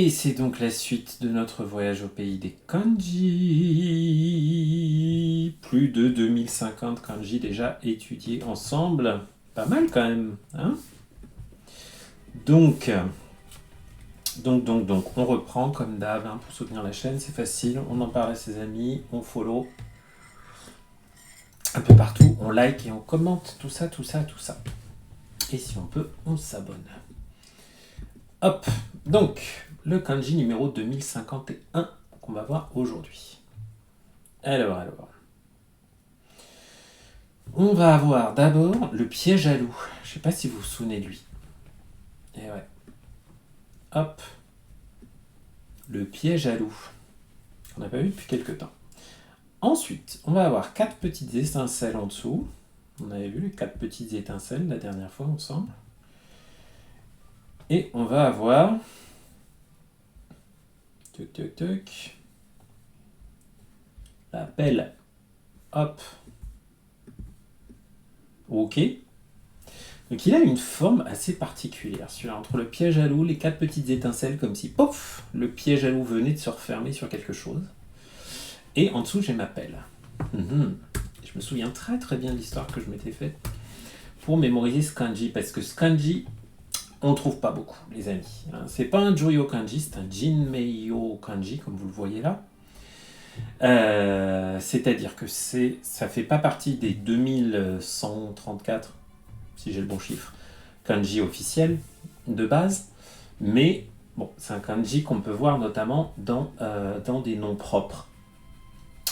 Et c'est donc la suite de notre voyage au pays des kanji. Plus de 2050 kanji déjà étudiés ensemble. Pas mal quand même, hein? Donc, on reprend comme d'hab, hein, pour soutenir la chaîne, c'est facile. On en parle à ses amis, on follow un peu partout, on like et on commente tout ça. Et si on peut, on s'abonne. Hop, donc, le kanji numéro 2051 qu'on va voir aujourd'hui. Alors. On va avoir d'abord le piège à loup. Je sais pas si vous vous souvenez de lui. Et ouais. Hop. Le piège à loup. On n'a pas vu depuis quelques temps. Ensuite, on va avoir 4 petites étincelles en dessous. On avait vu les 4 petites étincelles la dernière fois ensemble. Et on va avoir... La pelle. Hop. Ok. Donc il a une forme assez particulière, celui-là, entre le piège à loup, les 4 petites étincelles, comme si, pouf, le piège à loup venait de se refermer sur quelque chose. Et en dessous, j'ai ma pelle. Je me souviens très bien de l'histoire que je m'étais faite pour mémoriser ce kanji, parce que ce kanji, on ne trouve pas beaucoup, les amis. C'est pas un Juryo kanji, c'est un Jinmeiyo kanji, comme vous le voyez là. C'est-à-dire que ça fait pas partie des 2134, si j'ai le bon chiffre, kanji officiel de base, mais bon, c'est un kanji qu'on peut voir notamment dans des noms propres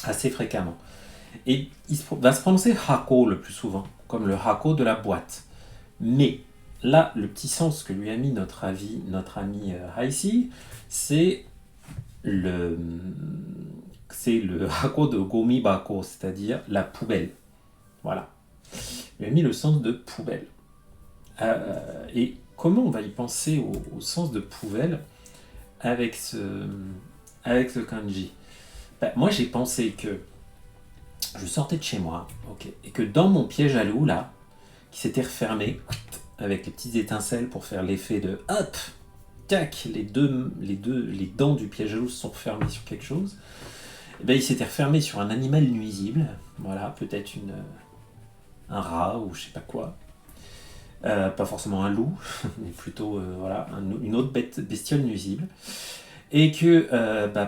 assez fréquemment. Et il va se prononcer hako le plus souvent, comme le hako de la boîte. Mais là, le petit sens que lui a mis notre ami Haïsi, c'est le hako de gomibako, c'est-à-dire la poubelle. Voilà. Il a mis le sens de poubelle. Et comment on va y penser au sens de poubelle avec ce kanji? Moi, j'ai pensé que je sortais de chez moi, et que dans mon piège à loup, là, qui s'était refermé, avec les petites étincelles pour faire l'effet de hop, tac, les dents du piège à loup se sont refermées sur quelque chose, et ben, il s'était refermé sur un animal nuisible, voilà, peut-être un rat ou je sais pas quoi. Pas forcément un loup, mais plutôt une autre bestiole nuisible. Et que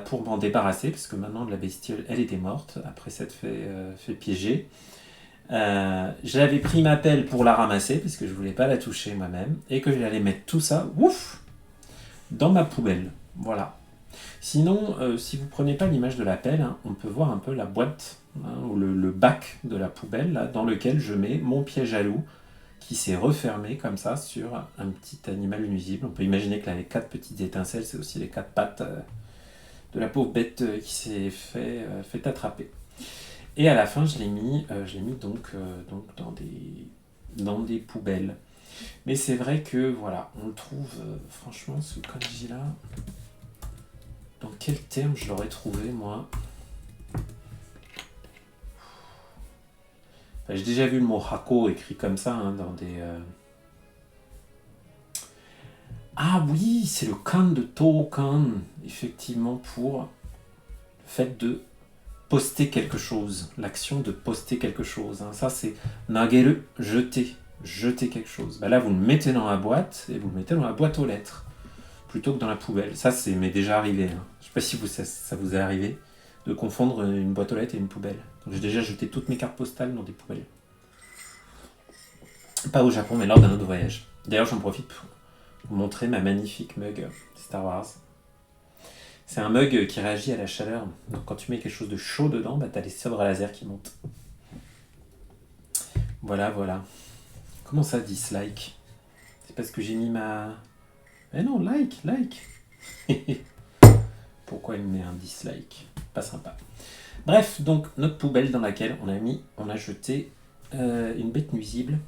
pour m'en débarrasser, parce que maintenant la bestiole, elle était morte, après s'être fait piéger, j'avais pris ma pelle pour la ramasser, parce que je voulais pas la toucher moi-même, et que j'allais mettre tout ça, ouf, dans ma poubelle. Voilà. Sinon, si vous prenez pas l'image de la pelle, hein, on peut voir un peu la boîte, ou le bac de la poubelle, là, dans lequel je mets mon piège à loup, qui s'est refermé comme ça sur un petit animal nuisible. On peut imaginer que là, les 4 petites étincelles, c'est aussi les 4 pattes de la pauvre bête qui s'est fait attraper. Et à la fin, je l'ai mis donc dans des poubelles. Mais c'est vrai que voilà, on le trouve franchement ce kanji là. Dans quel terme je l'aurais trouvé moi? J'ai déjà vu le mot hako écrit comme ça, hein, dans des... Ah oui, c'est le kan de Toukan, effectivement, pour le fait de poster quelque chose, l'action de poster quelque chose. Hein. Ça, c'est nageru, jeter quelque chose. Là, vous le mettez dans la boîte, et vous le mettez dans la boîte aux lettres, plutôt que dans la poubelle. Ça, m'est déjà arrivé. Hein. Je sais pas si ça vous est arrivé de confondre une boîte aux lettres et une poubelle. Donc, j'ai déjà jeté toutes mes cartes postales dans des poubelles. Pas au Japon, mais lors d'un autre voyage. D'ailleurs, j'en profite pour vous montrer ma magnifique mug Star Wars. C'est un mug qui réagit à la chaleur. Donc quand tu mets quelque chose de chaud dedans, t'as les sabres à laser qui montent. Voilà. Comment ça, dislike? C'est parce que j'ai mis ma... Eh non, like. Pourquoi il me met un dislike? Pas sympa. Bref, donc notre poubelle dans laquelle on a jeté une bête nuisible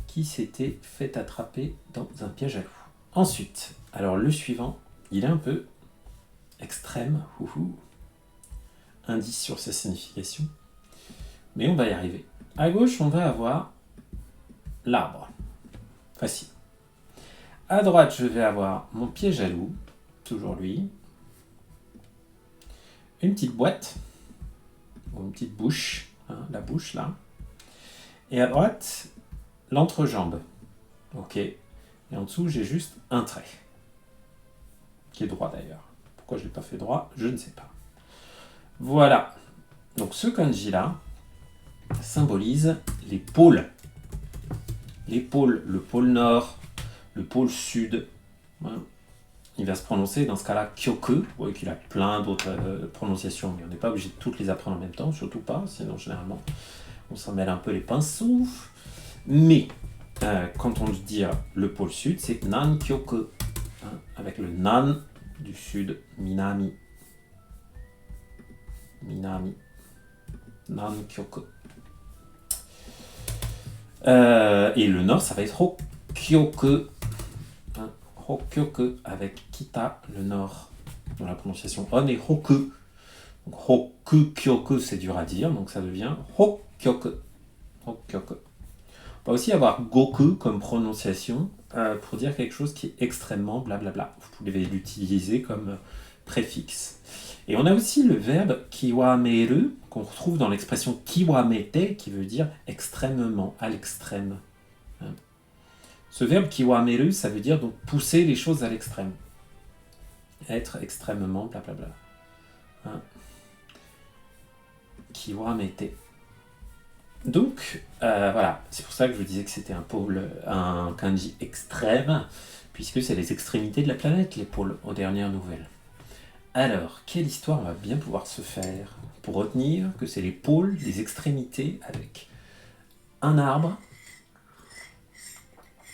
qui s'était fait attraper dans un piège à loup. Ensuite, alors le suivant, il est un peu extrême, indice sur sa signification, mais on va y arriver. À gauche, on va avoir l'arbre, facile. À droite, je vais avoir mon piège à loup, toujours lui. Une petite boîte, ou une petite bouche, hein, la bouche là. Et à droite, l'entrejambe. Ok. Et en dessous, j'ai juste un trait, qui est droit d'ailleurs. Pourquoi je ne l'ai pas fait droit, je ne sais pas. Voilà. Donc ce kanji là symbolise les pôles. Les pôles, le pôle nord, le pôle sud. Voilà. Il va se prononcer dans ce cas-là Kyoku. Vous voyez qu'il a plein d'autres prononciations, mais on n'est pas obligé de toutes les apprendre en même temps, surtout pas, sinon généralement on s'en mêle un peu les pinceaux. Mais quand on dit le pôle sud, c'est Nan Kyoku, hein, avec le Nan du sud, Minami. Minami. Nan Kyoku. Et le nord, ça va être Hokkyoku. Hein, Hokkyoku avec Kita, le nord, dans la prononciation on et Hoku. Donc Hokkyoku, c'est dur à dire, donc ça devient Hokkyoku. Hokkyoku. On va aussi avoir Goku comme prononciation pour dire quelque chose qui est extrêmement blablabla. Vous pouvez l'utiliser comme préfixe. Et on a aussi le verbe kiwameru, qu'on retrouve dans l'expression kiwamete, qui veut dire extrêmement, à l'extrême. Ce verbe kiwameru, ça veut dire donc pousser les choses à l'extrême. Être extrêmement blablabla. Kiwamete. Donc, voilà, c'est pour ça que je vous disais que c'était un kanji extrême, puisque c'est les extrémités de la planète, les pôles, aux dernières nouvelles. Alors, quelle histoire on va bien pouvoir se faire pour retenir que c'est les pôles, les extrémités, avec un arbre,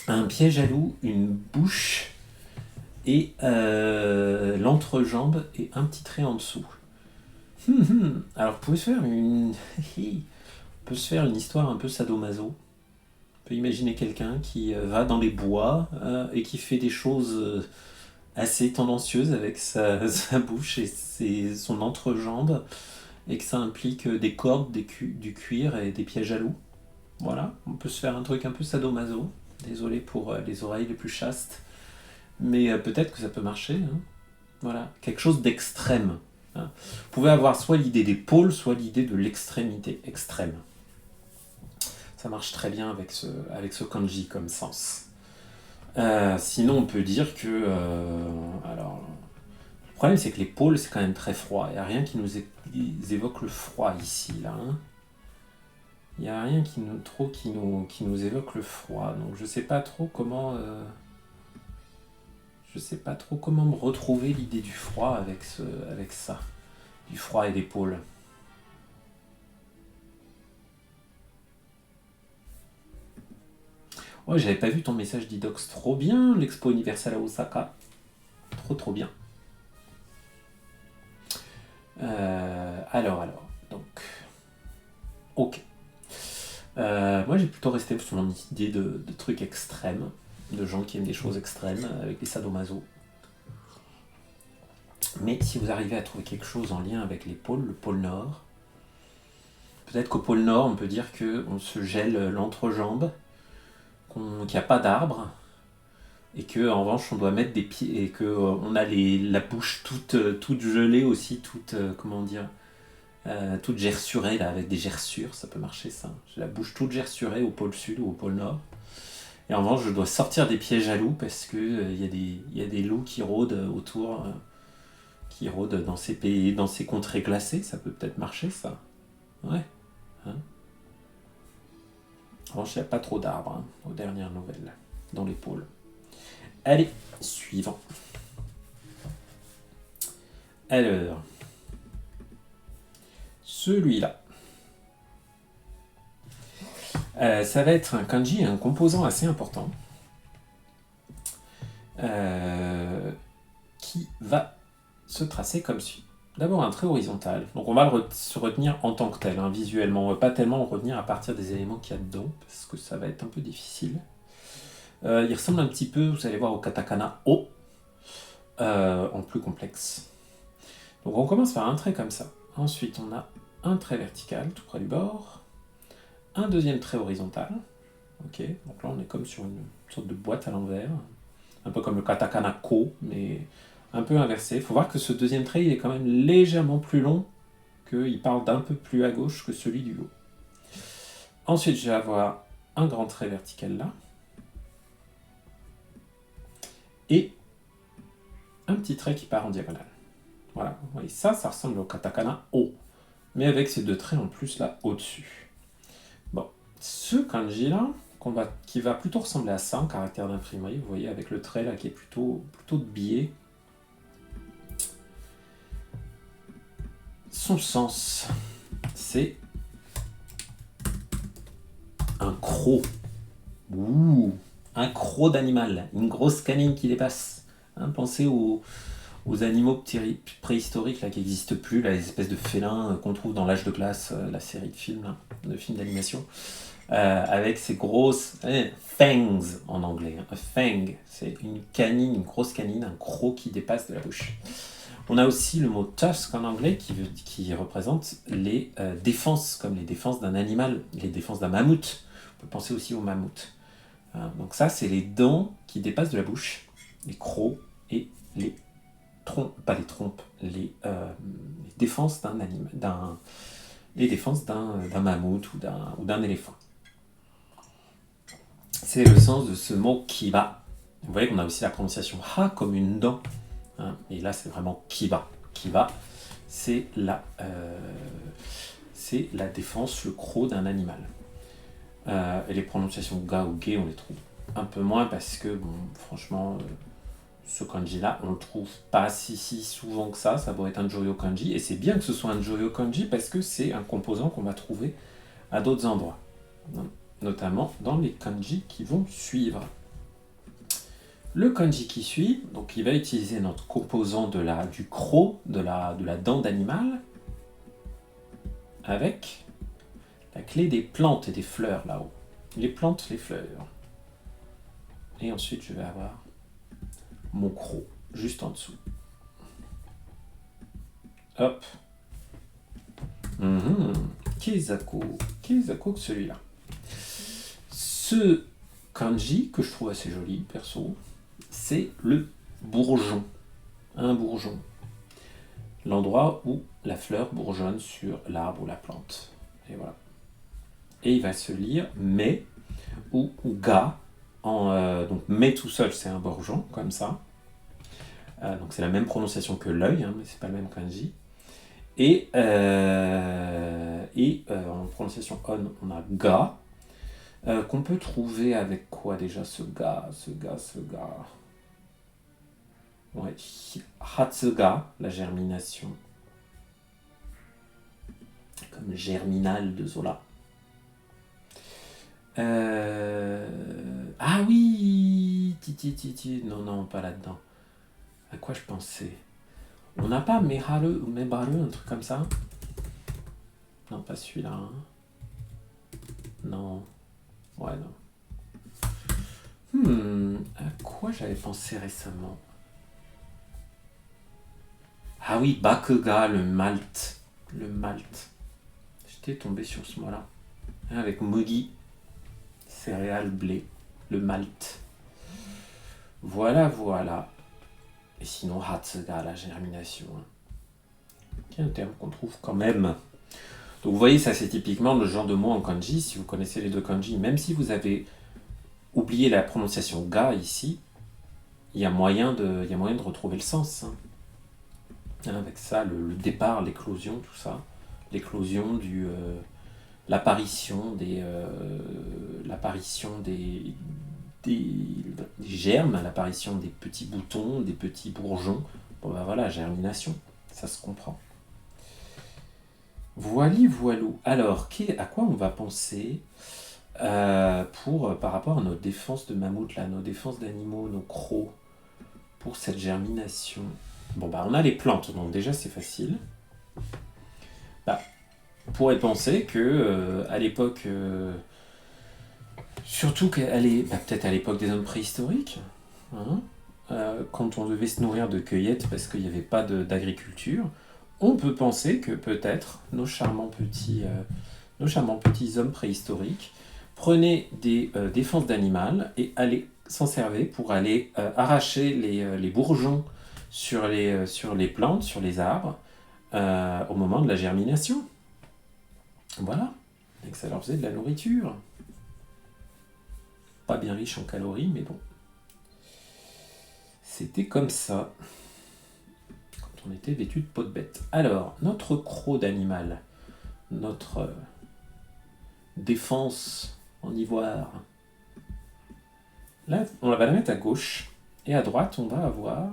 un piège à loup, une bouche, et l'entrejambe et un petit trait en dessous. Alors, vous pouvez faire une... On peut se faire une histoire un peu sadomaso. On peut imaginer quelqu'un qui va dans les bois et qui fait des choses assez tendancieuses avec sa bouche et son entrejambe, et que ça implique des cordes, du cuir et des pièges à loup. Voilà, on peut se faire un truc un peu sadomaso. Désolé pour les oreilles les plus chastes, mais peut-être que ça peut marcher. Hein. Voilà, quelque chose d'extrême. Hein. Vous pouvez avoir soit l'idée des pôles, soit l'idée de l'extrémité extrême. Ça marche très bien avec ce kanji comme sens. Sinon, on peut dire que... alors, le problème, c'est que les pôles, c'est quand même très froid. Il n'y a rien qui nous évoque le froid ici, là. Hein. Il n'y a rien qui nous évoque le froid. Donc, je ne sais pas trop comment... je sais pas trop comment me retrouver l'idée du froid avec ça. Du froid et des pôles. Ouais, j'avais pas vu ton message d'Idox. Trop bien, l'Expo universelle à Osaka. Trop bien. Alors, donc... Ok. Moi, j'ai plutôt resté sur mon idée de trucs extrêmes, de gens qui aiment des choses extrêmes, avec les sadomaso. Mais si vous arrivez à trouver quelque chose en lien avec les pôles, le pôle Nord, peut-être qu'au pôle Nord, on peut dire qu'on se gèle l'entrejambe, qu'il n'y a pas d'arbre, et qu'en revanche, on doit mettre des pieds, et qu'on a la bouche toute gelée aussi, toute gerçurée, là, avec des gerçures, ça peut marcher ça. J'ai la bouche toute gerçurée au pôle Sud ou au pôle Nord. Et en revanche, je dois sortir des pièges à loups parce qu'il y a des loups qui rôdent autour, qui rôdent dans ces pays, dans ces contrées glacées. Ça peut peut-être marcher, ça. Ouais. Hein. En revanche, il n'y a pas trop d'arbres, aux dernières nouvelles, dans les pôles. Allez, suivant. Alors, celui-là. Ça va être un kanji, un composant assez important, qui va se tracer comme suit. D'abord un trait horizontal, donc on va se retenir en tant que tel, hein, visuellement, on ne va pas tellement le retenir à partir des éléments qu'il y a dedans, parce que ça va être un peu difficile. Il ressemble un petit peu, vous allez voir, au katakana O, en plus complexe. Donc on commence par un trait comme ça. Ensuite on a un trait vertical tout près du bord, un deuxième trait horizontal. Ok, donc là on est comme sur une sorte de boîte à l'envers, un peu comme le katakana Ko, mais un peu inversé. Il faut voir que ce deuxième trait il est quand même légèrement plus long, qu'il part d'un peu plus à gauche que celui du haut. Ensuite, je vais avoir un grand trait vertical là. Et un petit trait qui part en diagonale. Voilà, vous voyez, ça ressemble au katakana O, mais avec ces deux traits en plus là au-dessus. Bon, ce kanji là, qui va plutôt ressembler à ça en caractère d'imprimerie, vous voyez, avec le trait là qui est plutôt de biais. Son sens, c'est un croc. Ouh, un croc d'animal, une grosse canine qui dépasse. Hein, pensez aux animaux préhistoriques là, qui n'existent plus, là, les espèces de félins qu'on trouve dans l'âge de glace, la série de films, là, de films d'animation, avec ces grosses fangs en anglais. Un fang, c'est une canine, une grosse canine, un croc qui dépasse de la bouche. On a aussi le mot tusk en anglais qui représente les défenses, comme les défenses d'un animal, les défenses d'un mammouth. On peut penser aussi au mammouth. Donc ça, c'est les dents qui dépassent de la bouche, les crocs et les les défenses d'un animal, les défenses d'un mammouth ou d'un éléphant. C'est le sens de ce mot kiba. Vous voyez qu'on a aussi la prononciation ha comme une dent. Hein, et là, c'est vraiment kiba. Kiba, c'est la défense, le croc d'un animal. Et les prononciations ga ou ge, on les trouve un peu moins parce que, bon, franchement, ce kanji-là, on ne le trouve pas si souvent que ça. Ça doit être un Joyo kanji. Et c'est bien que ce soit un Joyo kanji parce que c'est un composant qu'on va trouver à d'autres endroits. Notamment dans les kanji qui vont suivre. Le kanji qui suit, donc il va utiliser notre composant du croc, de la dent d'animal, avec la clé des plantes et des fleurs là-haut. Les plantes, les fleurs. Et ensuite, je vais avoir mon croc juste en dessous. Hop. Keizako. Keizako, celui-là. Ce kanji, que je trouve assez joli, perso, c'est le bourgeon. Un bourgeon. L'endroit où la fleur bourgeonne sur l'arbre ou la plante. Et voilà. Et il va se lire mais ou ga. Donc mais tout seul, c'est un bourgeon, comme ça. Donc c'est la même prononciation que l'œil, hein, mais c'est pas le même kanji. Et en prononciation on a ga, qu'on peut trouver avec quoi déjà ce ga. Ouais, hatsuga, la germination. Comme germinal de Zola. Ah oui, non, pas là-dedans. À quoi je pensais? On n'a pas Meharu ou Mebaru, un truc comme ça? Non, pas celui-là. Hein. Non. Ouais, non. À quoi j'avais pensé récemment? Ah oui, Bakuga, le malt. Le malt. J'étais tombé sur ce mot-là. Avec Mugi, céréales, blé, le malt. Voilà. Et sinon, Hatsuga, la germination. Qui est un terme qu'on trouve quand même. Donc vous voyez, ça c'est typiquement le genre de mot en kanji. Si vous connaissez les deux kanji, même si vous avez oublié la prononciation ga ici, il y a moyen de retrouver le sens. Avec ça, le départ, l'éclosion, tout ça. L'éclosion l'apparition des germes, l'apparition des petits boutons, des petits bourgeons. Bon ben voilà, germination, ça se comprend. Voilou. Alors, à quoi on va penser par rapport à nos défenses de mammouth, là, nos défenses d'animaux, nos crocs, pour cette germination? Bon bah on a les plantes, donc déjà c'est facile. On pourrait penser que à l'époque, surtout peut-être à l'époque des hommes préhistoriques, hein, quand on devait se nourrir de cueillettes parce qu'il n'y avait pas d'agriculture, on peut penser que peut-être nos charmants petits hommes préhistoriques prenaient des défenses d'animal et s'en servaient pour aller arracher les bourgeons sur les plantes, sur les arbres, au moment de la germination. Voilà. Et que ça leur faisait de la nourriture. Pas bien riche en calories, mais bon. C'était comme ça. Quand on était vêtu de peau de bête. Alors, notre croc d'animal, notre défense en ivoire, là, on va la mettre à gauche. Et à droite, on va avoir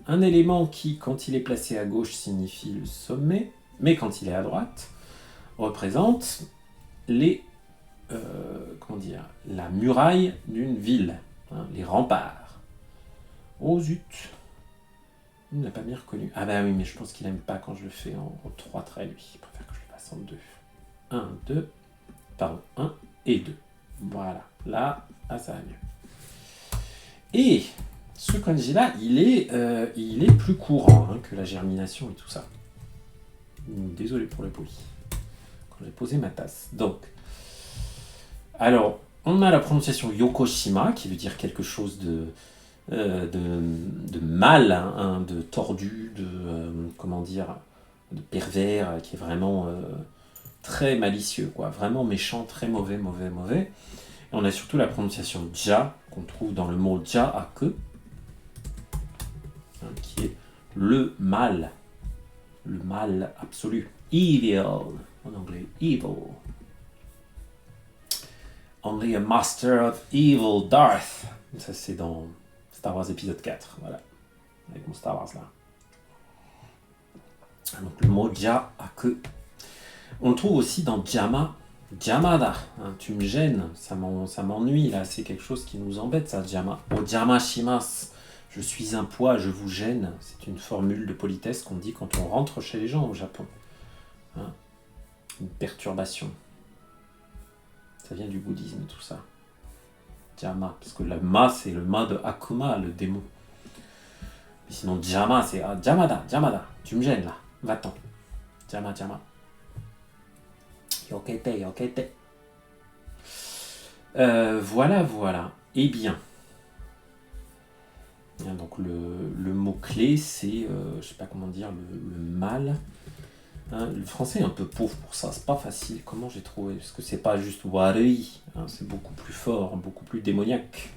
un élément qui, quand il est placé à gauche, signifie le sommet, mais quand il est à droite, représente la muraille d'une ville, hein, les remparts. Oh zut, il ne l'a pas bien reconnu. Ah bah oui, mais je pense qu'il n'aime pas quand je le fais en 3 traits, lui. Il préfère que je le fasse en 2. 1, 2, pardon, 1 et 2. Voilà, là, ça va mieux. Et ce kanji-là, il est plus courant que la germination et tout ça. Désolé pour le bruit. Quand j'ai posé ma tasse. Donc, alors, on a la prononciation Yokoshima, qui veut dire quelque chose de mal, hein, de tordu, de pervers, qui est vraiment très malicieux, quoi. Vraiment méchant, très mauvais. Et on a surtout la prononciation ja, qu'on trouve dans le mot ja-ake, hein, qui est le mal absolu. Evil, en anglais, evil. Only a master of evil, Darth. Ça, c'est dans Star Wars épisode 4, voilà. Avec mon Star Wars, là. Donc, le mot ja-ake. On le trouve aussi dans jama. Jamada, hein, tu me gênes, ça m'ennuie, là. C'est quelque chose qui nous embête, ça, jama. Ojama shimasu. Je suis un poids, je vous gêne. C'est une formule de politesse qu'on dit quand on rentre chez les gens au Japon. Hein, une perturbation. Ça vient du bouddhisme, tout ça. Jama, parce que le ma, c'est le ma de Akuma, le démon. Mais sinon, jama, c'est jamada, tu me gênes là, va-t'en. Jama. Yokete. Voilà. Eh bien. Donc le mot-clé, c'est, je sais pas comment dire, le mal. Hein, le français est un peu pauvre pour ça, c'est pas facile. Comment j'ai trouvé? Parce que c'est pas juste warui, hein, c'est beaucoup plus fort, beaucoup plus démoniaque.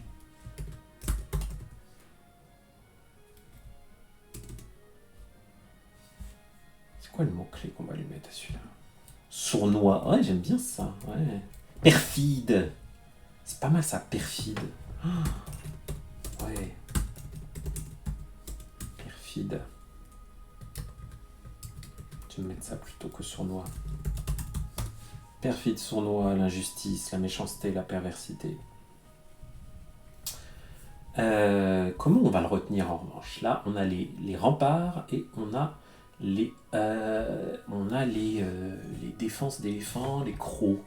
C'est quoi le mot-clé qu'on va lui mettre à celui-là? Sournois, ouais, j'aime bien ça. Ouais. Perfide, c'est pas mal ça, perfide. Ouais. Perfide. Je vais mettre ça plutôt que sournois. Perfide, sournois, l'injustice, la méchanceté, la perversité. Comment on va le retenir en revanche? Là, on a les remparts et on a les défenses d'éléphants, les crocs.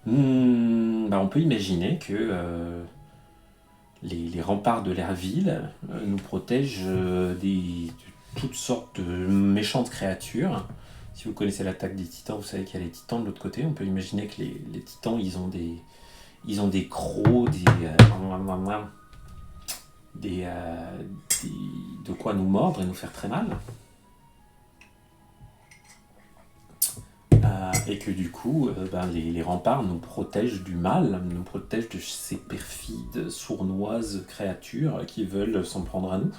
On peut imaginer que les remparts de la ville nous protègent de toutes sortes de méchantes créatures. Si vous connaissez l'attaque des titans, vous savez qu'il y a les titans de l'autre côté. On peut imaginer que les titans, ils ont des crocs, de quoi nous mordre et nous faire très mal. Et que du coup, les remparts nous protègent du mal, nous protègent de ces perfides, sournoises créatures qui veulent s'en prendre à nous.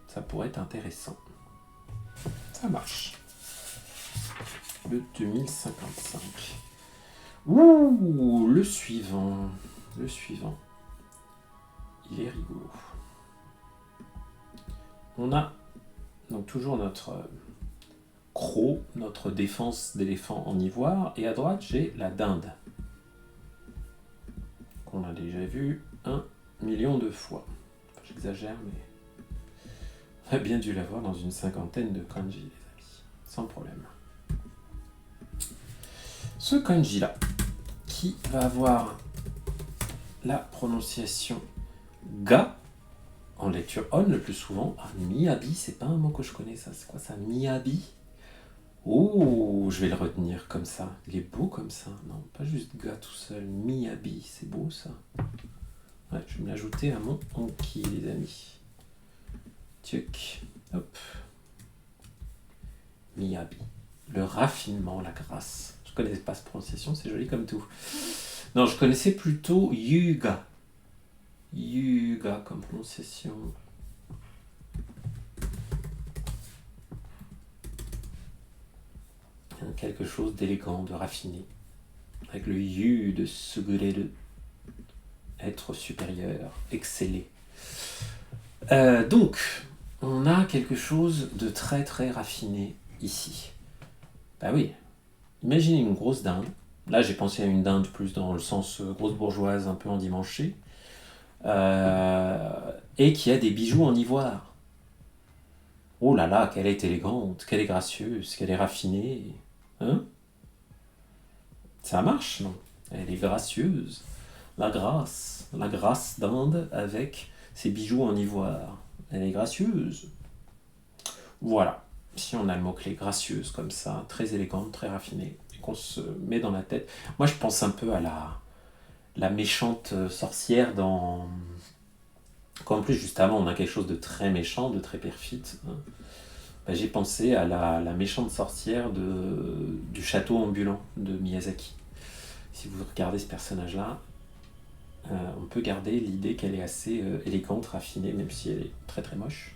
Ça pourrait être intéressant. Ça marche. Le 2055. Ouh, le suivant. Il est rigolo. On a donc toujours notre croc, notre défense d'éléphant en ivoire, et à droite j'ai la dinde, qu'on a déjà vu 1 million de fois. Enfin, j'exagère, mais on a bien dû la voir dans une 50aine de kanji, les amis, sans problème. Ce kanji-là, qui va avoir la prononciation ga, en lecture on le plus souvent. Miyabi, c'est pas un mot que je connais, ça. C'est quoi ça, Miyabi? Oh, je vais le retenir comme ça. Il est beau comme ça. Non, pas juste ga tout seul. Miyabi, c'est beau ça. Ouais, je vais me l'ajouter à mon Anki, les amis. Tchuk. Hop. Miyabi. Le raffinement, la grâce. Je connaissais pas cette prononciation, c'est joli comme tout. Non, je connaissais plutôt yuga. Yuga comme prononciation. Quelque chose d'élégant, de raffiné. Avec le yu de sugureru. Être supérieur, exceller. Donc, on a quelque chose de très très raffiné ici. Bah oui, imaginez une grosse dinde. Là, j'ai pensé à une dinde plus dans le sens grosse bourgeoise, un peu endimanchée. Et qui a des bijoux en ivoire. Oh là là, qu'elle est élégante, qu'elle est gracieuse, qu'elle est raffinée. Hein? Ça marche, non? Elle est gracieuse. La grâce d'Inde avec ses bijoux en ivoire. Elle est gracieuse. Voilà. Si on a le mot-clé gracieuse comme ça, très élégante, très raffinée, et qu'on se met dans la tête. Moi, je pense un peu à la méchante sorcière dans... Qu'en plus, juste avant, on a quelque chose de très méchant, de très perfide. Bah, j'ai pensé à la méchante sorcière du château ambulant de Miyazaki. Si vous regardez ce personnage-là, on peut garder l'idée qu'elle est assez élégante, raffinée, même si elle est très très moche.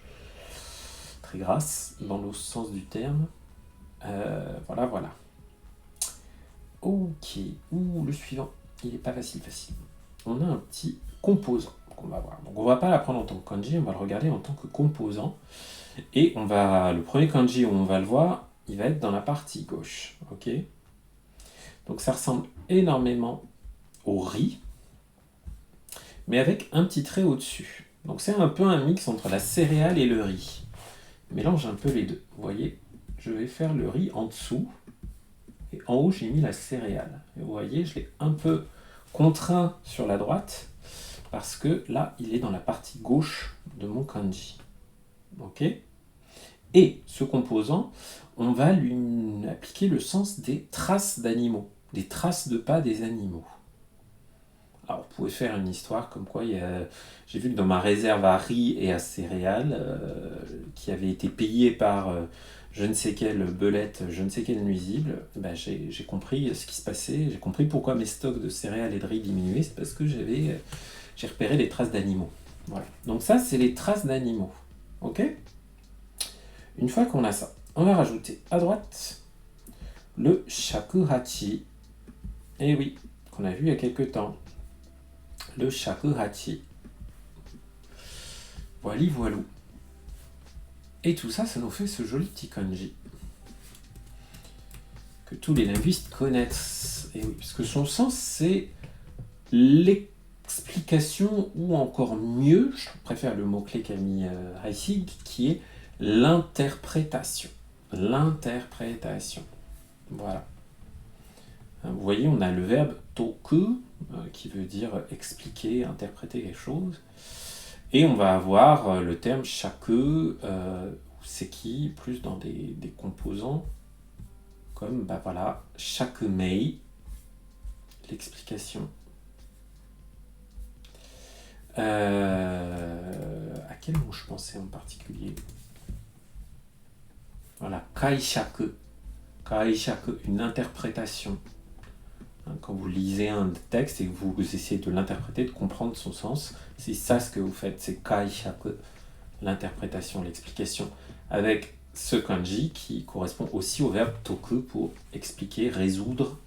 Très grasse, dans le sens du terme. Voilà. Ok, le suivant, il n'est pas facile. On a un petit composant qu'on va voir. Donc on ne va pas l'apprendre en tant que kanji, on va le regarder en tant que composant. Et le premier kanji où on va le voir, il va être dans la partie gauche. Ok. Donc ça ressemble énormément au riz, mais avec un petit trait au-dessus. Donc c'est un peu un mix entre la céréale et le riz. Je mélange un peu les deux. Vous voyez, je vais faire le riz en dessous, et en haut j'ai mis la céréale. Et vous voyez, je l'ai un peu contraint sur la droite, parce que là, il est dans la partie gauche de mon kanji. Ok ? Et ce composant, on va lui appliquer le sens des traces d'animaux, des traces de pas des animaux. Alors, vous pouvez faire une histoire comme quoi j'ai vu que dans ma réserve à riz et à céréales, qui avait été payée par je ne sais quelle belette, je ne sais quelle nuisible, j'ai compris ce qui se passait, j'ai compris pourquoi mes stocks de céréales et de riz diminuaient, c'est parce que j'ai repéré les traces d'animaux. Voilà. Donc ça, c'est les traces d'animaux. Ok ? Une fois qu'on a ça, on va rajouter à droite le shakuhachi. Eh oui, qu'on a vu il y a quelques temps. Le shakuhachi. Voilou. Et tout ça, ça nous fait ce joli petit kanji que tous les linguistes connaissent. Et oui, parce que son sens, c'est l'explication, ou encore mieux, je préfère le mot-clé qu'a mis Heissig, qui est l'interprétation. L'interprétation. Voilà. Vous voyez, on a le verbe toku, qui veut dire expliquer, interpréter quelque chose. Et on va avoir le terme shaku, seki, plus dans des composants, comme shakumei, l'explication. À quel mot je pensais en particulier ? Voilà, kaishaku, une interprétation. Quand vous lisez un texte et que vous essayez de l'interpréter, de comprendre son sens, c'est ça ce que vous faites, c'est kaishaku, l'interprétation, l'explication, avec ce kanji qui correspond aussi au verbe toku pour expliquer, résoudre,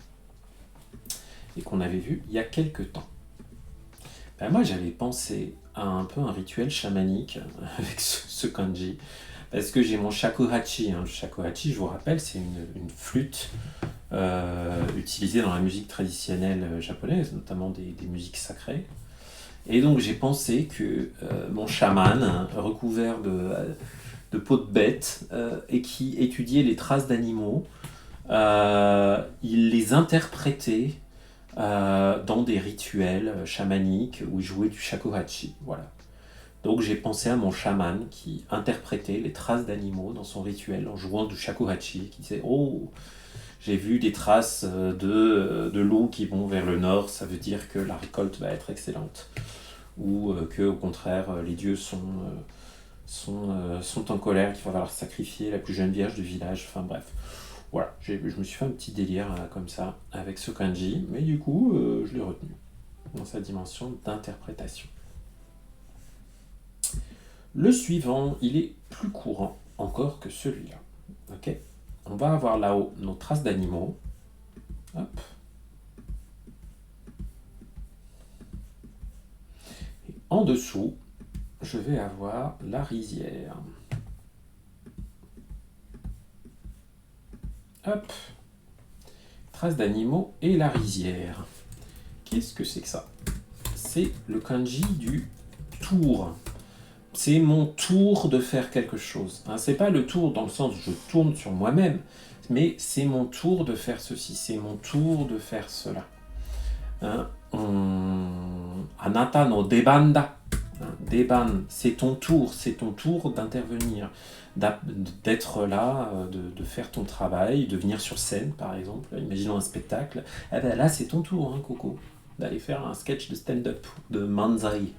et qu'on avait vu il y a quelques temps. Moi j'avais pensé à un peu un rituel chamanique avec ce kanji, parce que j'ai mon shakuhachi. Le shakuhachi, je vous rappelle, c'est une flûte utilisée dans la musique traditionnelle japonaise, notamment des musiques sacrées. Et donc j'ai pensé que mon chaman, recouvert de peau de bête, et qui étudiait les traces d'animaux, il les interprétait dans des rituels chamaniques où il jouait du shakuhachi. Voilà. Donc j'ai pensé à mon chaman qui interprétait les traces d'animaux dans son rituel en jouant du shakuhachi, qui disait « Oh, j'ai vu des traces de loups qui vont vers le nord, ça veut dire que la récolte va être excellente. » Ou que au contraire, les dieux sont sont en colère, qu'il va falloir sacrifier la plus jeune vierge du village, enfin bref. Voilà, je me suis fait un petit délire comme ça avec ce kanji, mais du coup, je l'ai retenu dans sa dimension d'interprétation. Le suivant, il est plus courant encore que celui-là. Ok, on va avoir là-haut nos traces d'animaux. Hop. Et en dessous, je vais avoir la rizière. Hop. Traces d'animaux et la rizière. Qu'est-ce que c'est que ça? C'est le kanji du tour. C'est mon tour de faire quelque chose. Hein, c'est pas le tour dans le sens où je tourne sur moi-même, mais c'est mon tour de faire ceci, c'est mon tour de faire cela. Hein, Anata no debanda. Deban, c'est ton tour d'intervenir, d'être là, de faire ton travail, de venir sur scène par exemple. Imaginons un spectacle. Eh ben là, c'est ton tour, hein, Coco, d'aller faire un sketch de stand-up, de manzai.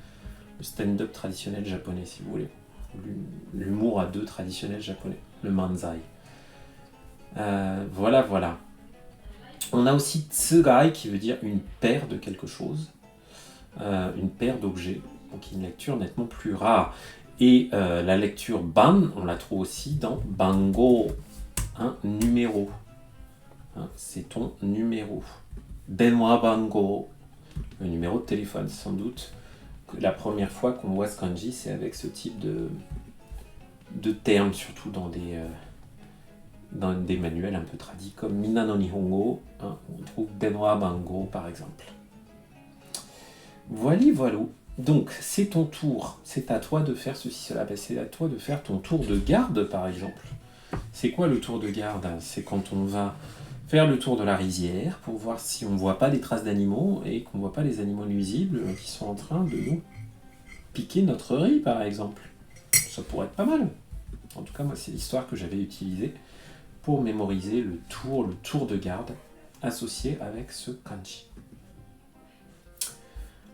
Le stand-up traditionnel japonais, si vous voulez. L'humour à deux traditionnel japonais. Le manzai. Voilà. On a aussi tsugai, qui veut dire une paire de quelque chose. Une paire d'objets. Donc une lecture nettement plus rare. Et la lecture ban, on la trouve aussi dans bango. Un numéro. Hein, c'est ton numéro. Denwa bango. Le numéro de téléphone, sans doute. La première fois qu'on voit ce kanji, c'est avec ce type de termes, surtout dans des manuels un peu tradis, comme Mina no Nihongo, hein, on trouve Denwa Bango par exemple. Voilà. Donc, c'est ton tour, c'est à toi de faire ceci, cela, c'est à toi de faire ton tour de garde par exemple. C'est quoi le tour de garde? C'est quand on va faire le tour de la rizière pour voir si on ne voit pas les traces d'animaux et qu'on ne voit pas les animaux nuisibles qui sont en train de nous piquer notre riz par exemple. Ça pourrait être pas mal. En tout cas, moi, c'est l'histoire que j'avais utilisée pour mémoriser le tour de garde associé avec ce kanji.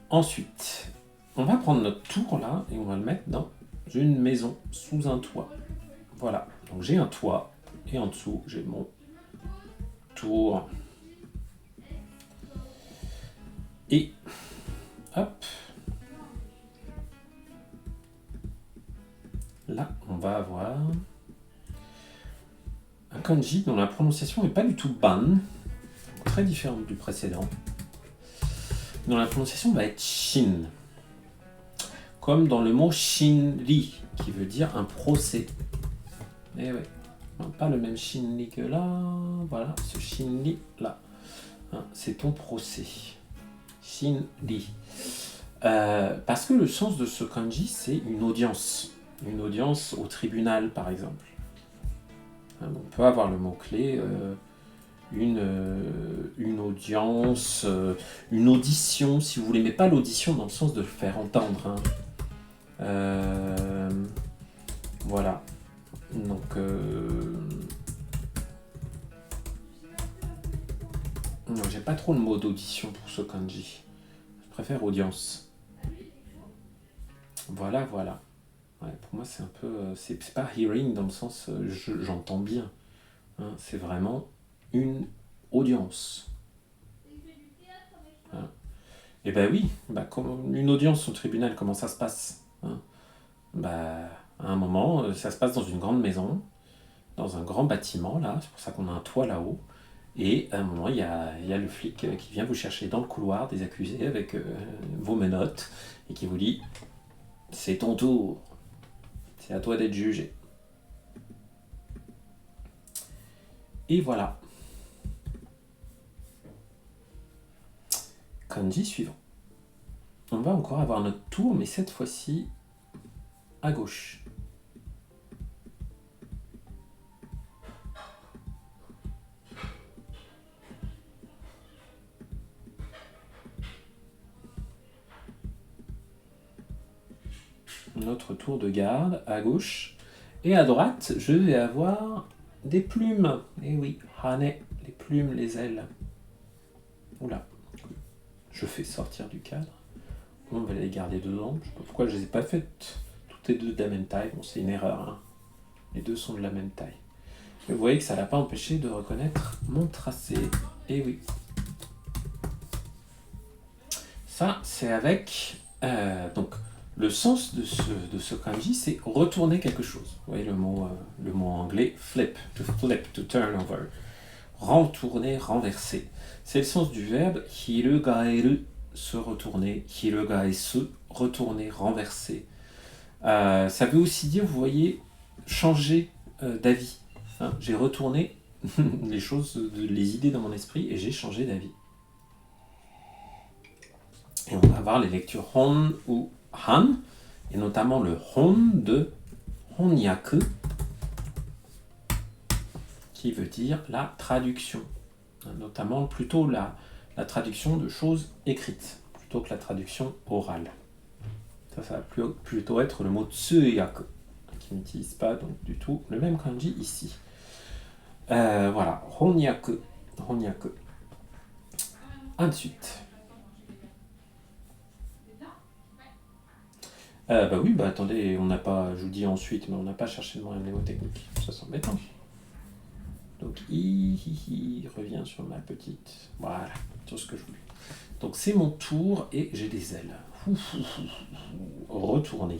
Ensuite, on va prendre notre tour là et on va le mettre dans une maison sous un toit. Voilà, donc j'ai un toit et en dessous j'ai mon tour. Et hop, là on va avoir un kanji dont la prononciation n'est pas du tout ban, très différente du précédent, dont la prononciation va être shin, comme dans le mot shinri, qui veut dire un procès. Eh ouais, pas le même shinri que là, voilà, ce shinri là, hein, c'est ton procès, shinri. Parce que le sens de ce kanji, c'est une audience au tribunal par exemple. Hein, on peut avoir le mot-clé une audience, une audition si vous voulez, mais pas l'audition dans le sens de le faire entendre. Hein. Voilà. Donc, non, j'ai pas trop le mot d'audition pour ce kanji. Je préfère audience. Voilà. Ouais, pour moi, c'est un peu... c'est pas hearing dans le sens j'entends bien. Hein, c'est vraiment une audience. Hein. Et ben oui, comme une audience au tribunal, comment ça se passe? Hein, à un moment, ça se passe dans une grande maison, dans un grand bâtiment, là, c'est pour ça qu'on a un toit là-haut, et à un moment, il y a le flic qui vient vous chercher dans le couloir des accusés avec vos menottes, et qui vous dit « C'est ton tour, c'est à toi d'être jugé ». Et voilà. Kanji suivant. On va encore avoir notre tour, mais cette fois-ci à gauche. Notre tour de garde à gauche. Et à droite, je vais avoir des plumes. Eh oui, hane, les plumes, les ailes. Oula, je fais sortir du cadre. On va les garder dedans. Je sais pas pourquoi je les ai pas faites tout toutes les deux de la même taille. Bon, c'est une erreur, hein. Les deux sont de la même taille. Et vous voyez que ça ne l'a pas empêché de reconnaître mon tracé. Et oui. Ça, c'est avec... donc, le sens de ce kanji, c'est retourner quelque chose. Vous voyez le mot anglais, flip, to turn over. Retourner, renverser. C'est le sens du verbe hirugaeru, se retourner, hirugaesu, retourner, renverser. Ça veut aussi dire, vous voyez, changer d'avis. Hein, j'ai retourné les idées dans mon esprit et j'ai changé d'avis. Et on va avoir les lectures hon ou han, et notamment le hon de honyaku, qui veut dire la traduction, notamment plutôt la traduction de choses écrites, plutôt que la traduction orale. Ça va plutôt être le mot tsuyaku, qui n'utilise pas donc du tout le même kanji ici. Voilà, honyaku. Ensuite. Bah oui, attendez, on n'a pas, je vous dis ensuite, mais on n'a pas cherché le mot mnémotechnique. Ça c'est embêtant. Donc, revient sur ma petite. Voilà, sur ce que je voulais. Donc, c'est mon tour et j'ai des ailes. Retourner.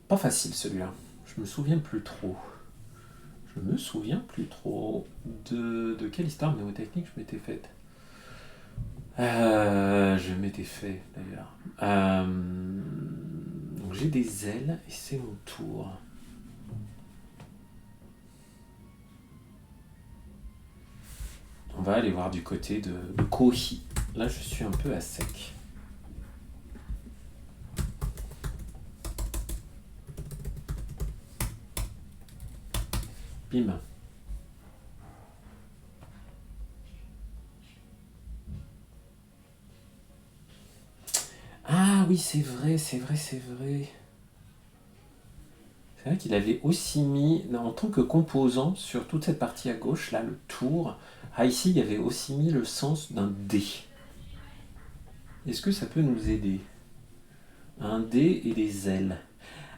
Pas facile celui-là. Je me souviens plus trop. De quelle histoire mnémotechnique je m'étais faite. Je m'étais fait d'ailleurs. Donc j'ai des ailes et c'est mon tour. On va aller voir du côté de Kohi. Là je suis un peu à sec. Bim. Ah oui, c'est vrai. C'est vrai qu'il avait aussi mis, en tant que composant, sur toute cette partie à gauche, là, le tour, ici, il y avait aussi mis le sens d'un dé. Est-ce que ça peut nous aider? Un dé et des ailes.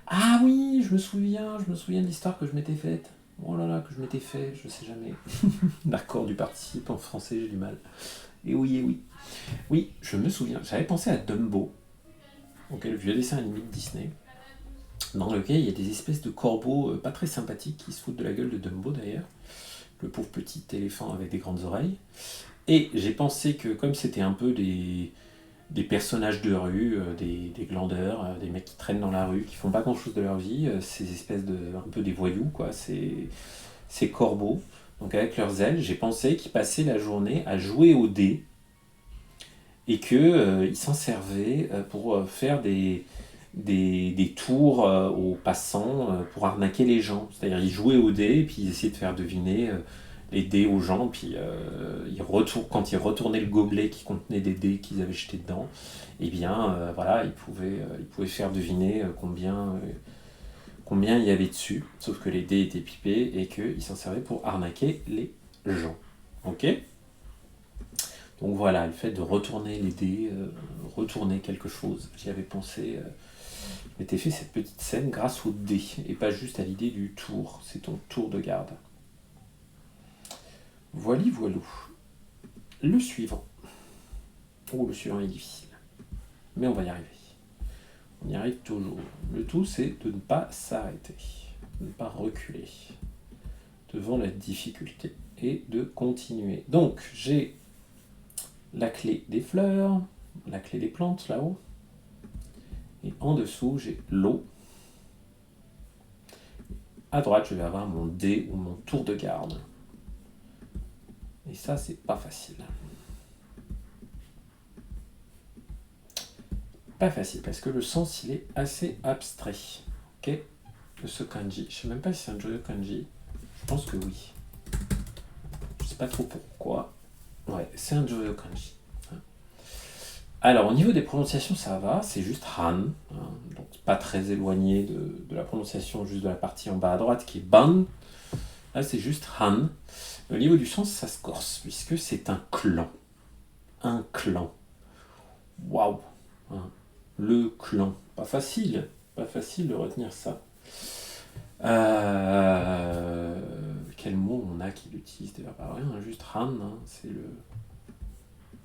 Ah oui, je me souviens de l'histoire que je m'étais faite. Oh là là, que je m'étais fait, je sais jamais. L'accord du participe en français, j'ai du mal. Et oui. Oui, je me souviens. J'avais pensé à Dumbo, donc le vieux dessin animé de Disney, dans lequel il y a des espèces de corbeaux pas très sympathiques qui se foutent de la gueule de Dumbo d'ailleurs. Le pauvre petit éléphant avec des grandes oreilles. Et j'ai pensé que comme c'était un peu des personnages de rue, des glandeurs, des mecs qui traînent dans la rue, qui font pas grand chose de leur vie, ces espèces de un peu des voyous, quoi, ces corbeaux, donc avec leurs ailes, j'ai pensé qu'ils passaient la journée à jouer aux dés et qu'ils s'en servaient pour faire des tours aux passants pour arnaquer les gens. C'est-à-dire ils jouaient aux dés et puis ils essayaient de faire deviner les dés aux gens, puis quand ils retournaient le gobelet qui contenait des dés qu'ils avaient jetés dedans, et bien voilà, ils pouvaient faire deviner combien il y avait dessus, sauf que les dés étaient pipés et qu'ils s'en servaient pour arnaquer les gens. Ok ? Donc voilà, le fait de retourner les dés, retourner quelque chose, j'y avais pensé, je m'étais fait cette petite scène grâce aux dés, et pas juste à l'idée du tour, c'est ton tour de garde. Voilou. Le suivant. Oh, le suivant est difficile. Mais on va y arriver. On y arrive toujours. Le tout, c'est de ne pas s'arrêter, de ne pas reculer devant la difficulté et de continuer. Donc, j'ai la clé des fleurs, la clé des plantes là-haut, et en dessous, j'ai l'eau. À droite, je vais avoir mon dé ou mon tour de garde. Et ça, c'est pas facile. Pas facile, parce que le sens, il est assez abstrait. Ok, de ce kanji. Je sais même pas si c'est un joyo kanji. Je pense que oui. Je sais pas trop pourquoi. Ouais, c'est un joyo kanji. Alors, au niveau des prononciations, ça va. C'est juste han. Donc, pas très éloigné de la prononciation juste de la partie en bas à droite, qui est ban. Là, c'est juste han. Au niveau du sens, ça se corse, puisque c'est un clan. un clan. Waouh, hein. Le clan. Pas facile de retenir ça. Quel mot on a qui l'utilise d'ailleurs? Pas rien, juste Han, hein, c'est le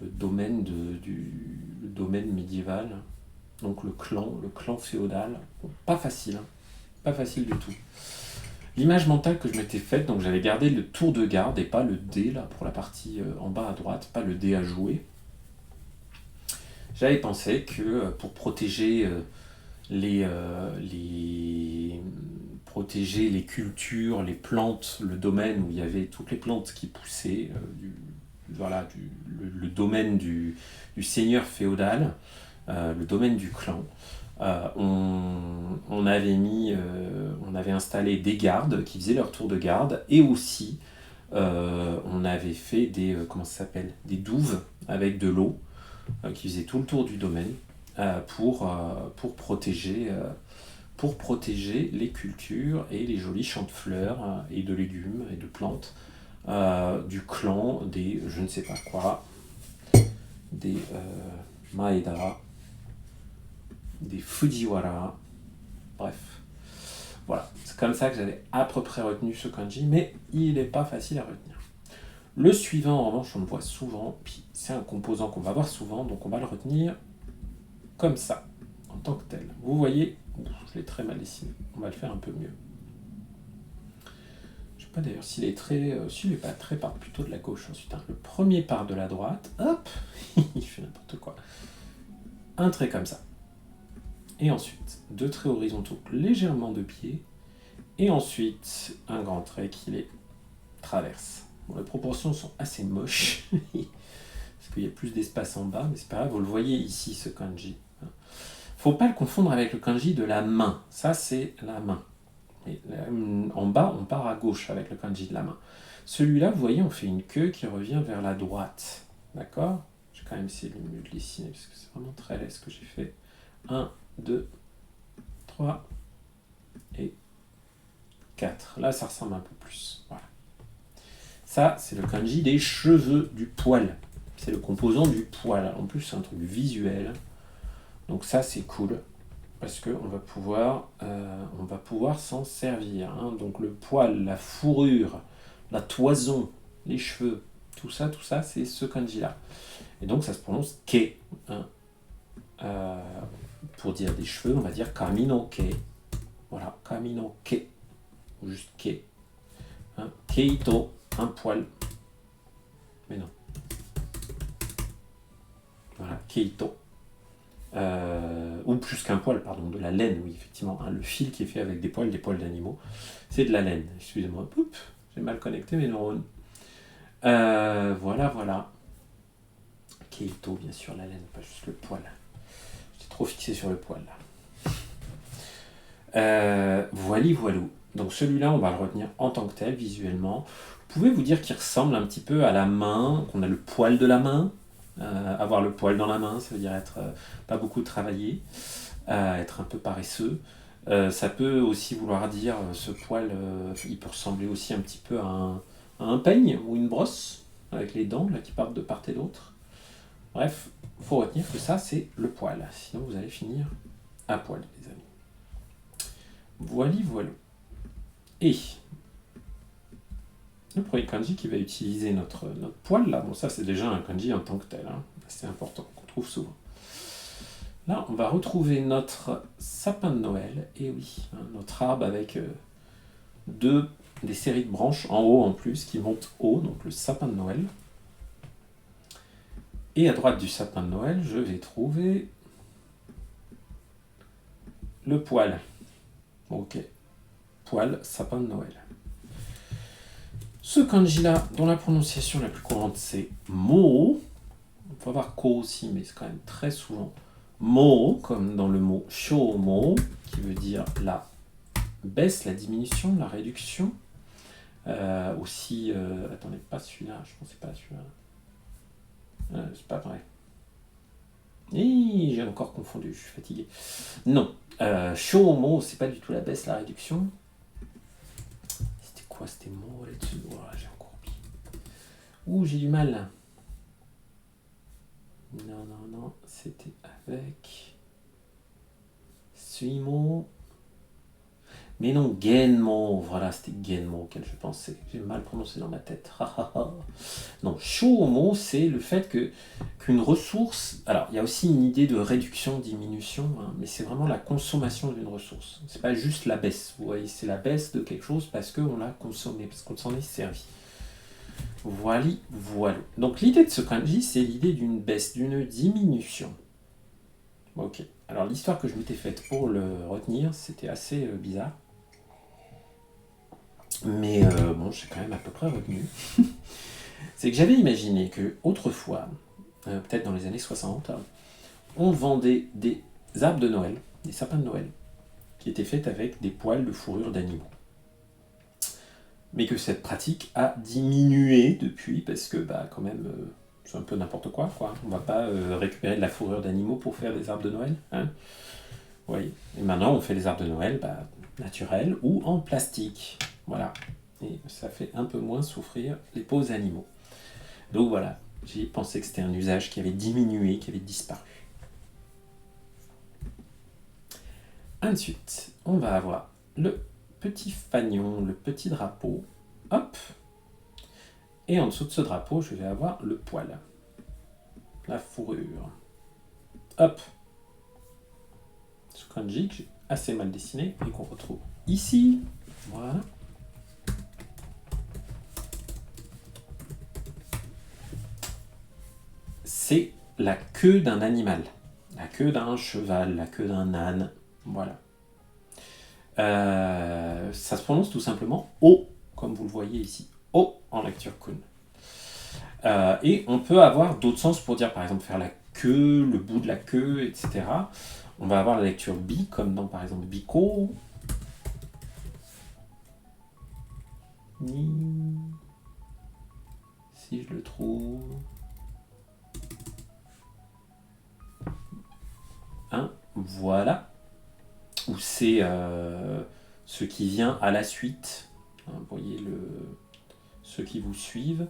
domaine le domaine médiéval. Donc le clan féodal. Bon, pas facile, hein, pas facile du tout. L'image mentale que je m'étais faite, donc j'avais gardé le tour de garde et pas le dé là pour la partie en bas à droite, pas le dé à jouer. J'avais pensé que pour protéger protéger les cultures, les plantes, le domaine où il y avait toutes les plantes qui poussaient, le domaine du seigneur féodal, le domaine du clan. On avait installé des gardes qui faisaient leur tour de garde et aussi on avait fait des douves avec de l'eau qui faisaient tout le tour du domaine pour protéger les cultures et les jolis champs de fleurs et de légumes et de plantes du clan des je ne sais pas quoi, des Maeda, des Fujiwara, bref. Voilà, c'est comme ça que j'avais à peu près retenu ce kanji, mais il n'est pas facile à retenir. Le suivant, en revanche, on le voit souvent, puis c'est un composant qu'on va voir souvent, donc on va le retenir comme ça, en tant que tel. Vous voyez, je l'ai très mal dessiné, on va le faire un peu mieux. Je sais pas d'ailleurs si les traits partent plutôt de la gauche ensuite. Hein. Le premier part de la droite, hop, il fait n'importe quoi. Un trait comme ça. Et ensuite, 2 traits horizontaux légèrement de pied, et ensuite un grand trait qui les traverse. Bon, les proportions sont assez moches, parce qu'il y a plus d'espace en bas, mais c'est pas grave, vous le voyez ici, ce kanji. Faut pas le confondre avec le kanji de la main, ça c'est la main. Et en bas, on part à gauche avec le kanji de la main. Celui-là, vous voyez, on fait une queue qui revient vers la droite, d'accord? Je vais quand même essayer de mieux le dessiner, parce que c'est vraiment très laid ce que j'ai fait. 1, 2, 3 et 4. Là, ça ressemble un peu plus. Voilà. Ça, c'est le kanji des cheveux, du poil. C'est le composant du poil. En plus, c'est un truc visuel. Donc ça, c'est cool. Parce qu'on va pouvoir s'en servir. Hein. Donc le poil, la fourrure, la toison, les cheveux, tout ça, c'est ce kanji-là. Et donc, ça se prononce ke. Hein. Pour dire des cheveux, on va dire kami no ke. Voilà, kami no ke. Ou juste ke. Hein. Keito, un poil. Mais non. Voilà, keito. Ou plus qu'un poil, pardon, de la laine, oui, effectivement. Hein, le fil qui est fait avec des poils d'animaux, c'est de la laine. Excusez-moi, j'ai mal connecté mes neurones. Voilà. Keito, bien sûr, la laine, pas juste le poil. J'étais trop fixé sur le poil, là. Voilou. Donc celui-là, on va le retenir en tant que tel, visuellement. Pouvez-vous dire qu'il ressemble un petit peu à la main, qu'on a le poil de la main? Avoir le poil dans la main, ça veut dire être pas beaucoup travaillé, être un peu paresseux. Ça peut aussi vouloir dire, ce poil, il peut ressembler aussi un petit peu à un peigne ou une brosse, avec les dents là, qui partent de part et d'autre. Bref, il faut retenir que ça, c'est le poil. Sinon, vous allez finir à poil, les amis. Voilou. Et le premier kanji qui va utiliser notre poil, là, bon ça c'est déjà un kanji en tant que tel, hein. C'est important, qu'on trouve souvent. Là, on va retrouver notre sapin de Noël, et oui, hein, notre arbre avec des séries de branches en haut en plus, qui montent haut, donc le sapin de Noël. Et à droite du sapin de Noël, je vais trouver le poil. Ok, poil, sapin de Noël. Ce kanji-là, dont la prononciation la plus courante, c'est mo. On peut avoir ko aussi, mais c'est quand même très souvent mo, comme dans le mot shoumo, qui veut dire la baisse, la diminution, la réduction. Attendez, pas celui-là, je pensais pas à celui-là. C'est pas vrai. Et j'ai encore confondu, je suis fatigué. Non, shoumo, c'est pas du tout la baisse, la réduction. C'était mo là-dessus. J'ai encore oublié. J'ai du mal. Non, c'était avec... Suimo... Mais non, Genmo, voilà, c'était Genmo auquel je pensais. J'ai mal prononcé dans ma tête. Non, Shoumo, c'est le fait qu'une ressource... Alors, il y a aussi une idée de réduction, diminution, hein, mais c'est vraiment la consommation d'une ressource. C'est pas juste la baisse, vous voyez, c'est la baisse de quelque chose parce qu'on l'a consommé, parce qu'on s'en est servi. Voilà. Donc l'idée de ce kanji, c'est l'idée d'une baisse, d'une diminution. Ok. Alors l'histoire que je m'étais faite pour le retenir, c'était assez bizarre. Mais bon, j'ai quand même à peu près retenu. C'est que j'avais imaginé que autrefois, peut-être dans les années 60, on vendait des arbres de Noël, des sapins de Noël, qui étaient faits avec des poils de fourrure d'animaux. Mais que cette pratique a diminué depuis, parce que quand même, c'est un peu n'importe quoi. On va pas récupérer de la fourrure d'animaux pour faire des arbres de Noël. Hein, oui. Et maintenant, on fait des arbres de Noël naturels ou en plastique. Voilà. Et ça fait un peu moins souffrir les pauvres animaux. Donc voilà, j'ai pensé que c'était un usage qui avait diminué, qui avait disparu. Ensuite, on va avoir le petit fanion, le petit drapeau. Hop. Et en dessous de ce drapeau, je vais avoir le poil. La fourrure. Hop. Ce kanji que j'ai assez mal dessiné et qu'on retrouve ici. Voilà. C'est la queue d'un animal. La queue d'un cheval, la queue d'un âne. Voilà. Ça se prononce tout simplement O, comme vous le voyez ici. O en lecture kun. Et on peut avoir d'autres sens pour dire, par exemple, faire la queue, le bout de la queue, etc. On va avoir la lecture bi, comme dans, par exemple, biko. Ni. Si je le trouve. Hein, voilà. Ou c'est ce qui vient à la suite. Hein, vous voyez ceux qui vous suivent.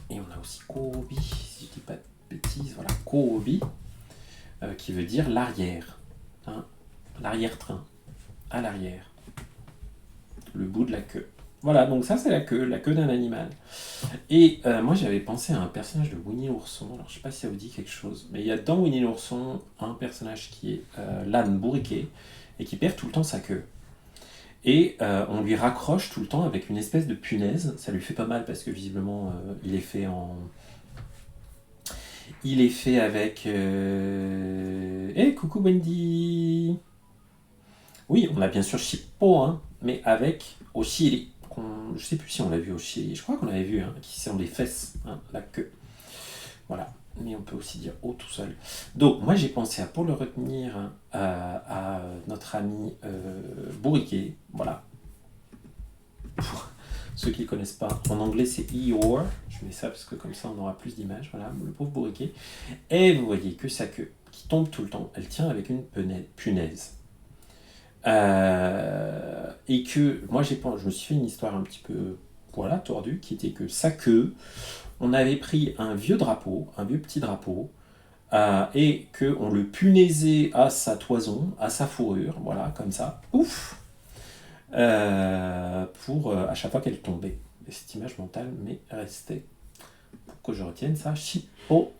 Et on a aussi Koobi, si je dis pas de bêtises, voilà, Koobi, qui veut dire l'arrière. Hein, l'arrière-train, à l'arrière. Le bout de la queue. Voilà, donc ça c'est la queue d'un animal. Et moi j'avais pensé à un personnage de Winnie l'ourson, alors je sais pas si ça vous dit quelque chose, mais il y a dans Winnie l'ourson un personnage qui est l'âne bourriquet, et qui perd tout le temps sa queue. Et on lui raccroche tout le temps avec une espèce de punaise. Ça lui fait pas mal parce que visiblement il est fait avec... coucou Wendy. Oui, on a bien sûr Shippo, hein, mais avec Oshiri. Je sais plus si on l'a vu Oshiri. Je crois qu'on l'avait vu, hein, qui sont les fesses, hein, la queue. Voilà. Mais on peut aussi dire O tout seul. Donc, moi j'ai pensé pour le retenir à notre ami bourriquet. Voilà. Pour ceux qui ne connaissent pas, en anglais c'est Eeyore. Je mets ça parce que comme ça on aura plus d'images. Voilà, le pauvre bourriquet. Et vous voyez que sa queue, qui tombe tout le temps, elle tient avec une punaise. Et que moi je me suis fait une histoire un petit peu tordue, qui était que sa queue, on avait pris un vieux petit drapeau, et qu'on le punaisait à sa toison, à sa fourrure, voilà, comme ça, ouf, pour à chaque fois qu'elle tombait. Et cette image mentale m'est restée. Pour que je retienne ça, Shippo.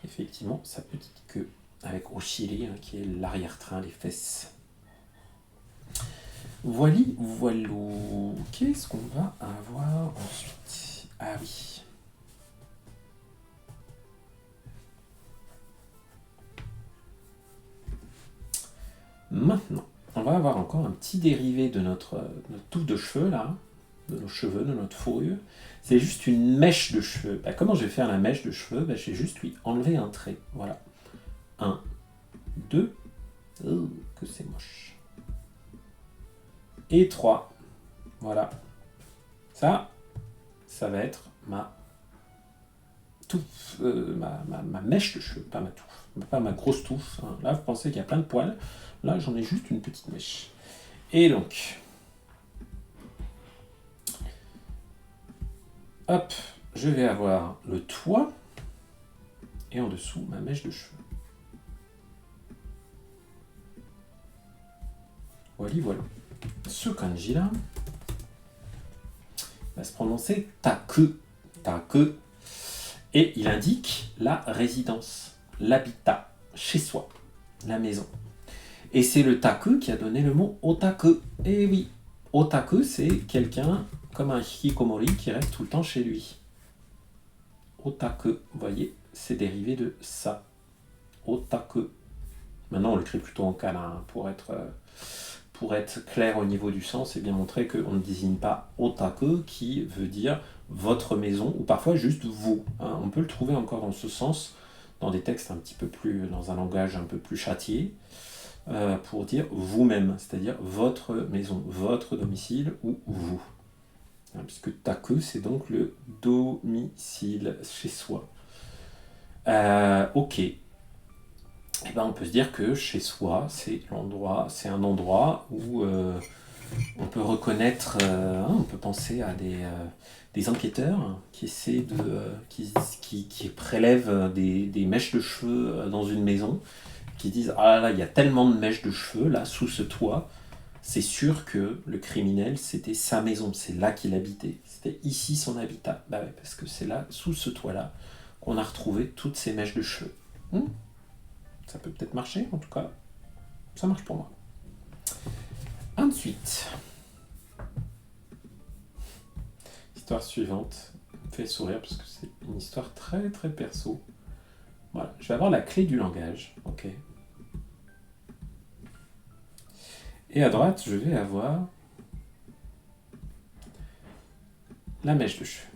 Effectivement, sa petite queue, avec Oshiri, hein, qui est l'arrière-train, les fesses. Voilou. Qu'est-ce qu'on va avoir ensuite? Ah oui. Maintenant, on va avoir encore un petit dérivé de notre touffe de cheveux, là, de nos cheveux, de notre fourrure. C'est juste une mèche de cheveux. Comment je vais faire la mèche de cheveux? Je vais juste lui enlever un trait. Voilà. 1, 2. Oh, que c'est moche. Et 3. Voilà. Ça va être ma touffe, ma mèche de cheveux, pas ma touffe, pas ma grosse touffe. Hein. Là, vous pensez qu'il y a plein de poils. Là, j'en ai juste une petite mèche. Et donc, Hop, je vais avoir le toit et en dessous ma mèche de cheveux. Voilà. Ce kanji-là va se prononcer taku. Taku. Et il indique la résidence, l'habitat, chez soi, la maison. Et c'est le taku qui a donné le mot otaku. Et oui, otaku, c'est quelqu'un comme un hikikomori qui reste tout le temps chez lui. Otaku, vous voyez, c'est dérivé de ça. Otaku. Maintenant, on l'écrit plutôt en kana pour être clair au niveau du sens et bien montrer qu'on ne désigne pas otaku qui veut dire votre maison ou parfois juste vous. Hein. On peut le trouver encore dans ce sens dans des textes un petit peu plus, dans un langage un peu plus châtié, pour dire vous-même, c'est-à-dire votre maison, votre domicile ou vous. Hein, puisque taku, c'est donc le domicile chez soi. Ok. Eh ben, on peut se dire que chez soi, c'est un endroit où on peut reconnaître, on peut penser à des enquêteurs qui essaient qui prélèvent des mèches de cheveux dans une maison, qui disent ah là il y a tellement de mèches de cheveux là sous ce toit, c'est sûr que le criminel c'était sa maison, c'est là qu'il habitait, c'était ici son habitat. Bah ouais, parce que c'est là sous ce toit là qu'on a retrouvé toutes ces mèches de cheveux. Ça peut peut-être marcher, en tout cas, ça marche pour moi. Ensuite, histoire suivante me fait sourire parce que c'est une histoire très très perso. Voilà, je vais avoir la clé du langage, ok. Et à droite, je vais avoir la mèche de cheveux.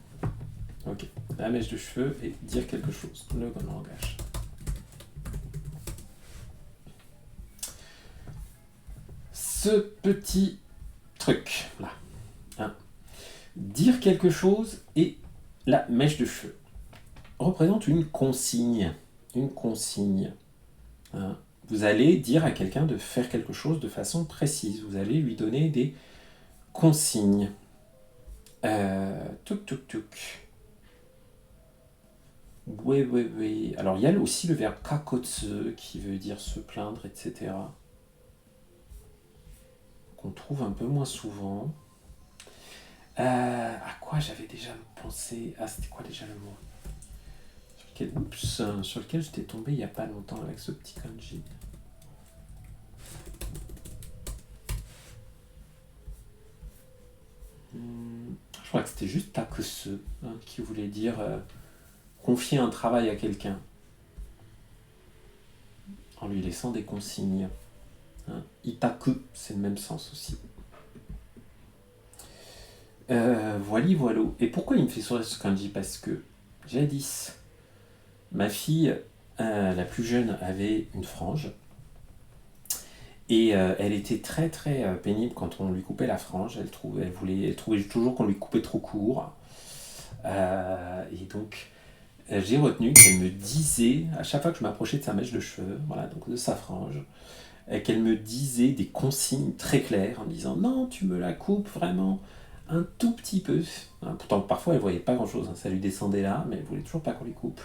Ok, la mèche de cheveux et dire quelque chose, le bon langage. Ce petit truc là, hein. Dire quelque chose et la mèche de cheveux représente une consigne. Une consigne. Hein. Vous allez dire à quelqu'un de faire quelque chose de façon précise. Vous allez lui donner des consignes. Tuk tuk tuk. Oui. Alors il y a aussi le verbe kakotsu qui veut dire se plaindre, etc. Qu'on trouve un peu moins souvent. À quoi j'avais déjà pensé? Ah, c'était quoi déjà le mot sur lequel j'étais tombé il n'y a pas longtemps avec ce petit kanji. Je crois que c'était juste takusu, hein, qui voulait dire confier un travail à quelqu'un en lui laissant des consignes. Hein. Itaku, c'est le même sens aussi. Voilà. Et pourquoi il me fait sourire ce kanji? Parce que jadis, ma fille, la plus jeune, avait une frange. Et elle était très très pénible quand on lui coupait la frange. Elle trouvait toujours qu'on lui coupait trop court. Et donc, j'ai retenu qu'elle me disait, à chaque fois que je m'approchais de sa mèche de cheveux, voilà, donc de sa frange, qu'elle me disait des consignes très claires en disant non, tu me la coupes vraiment un tout petit peu. Hein, pourtant, parfois, elle voyait pas grand-chose. Hein, ça lui descendait là, mais elle voulait toujours pas qu'on lui coupe.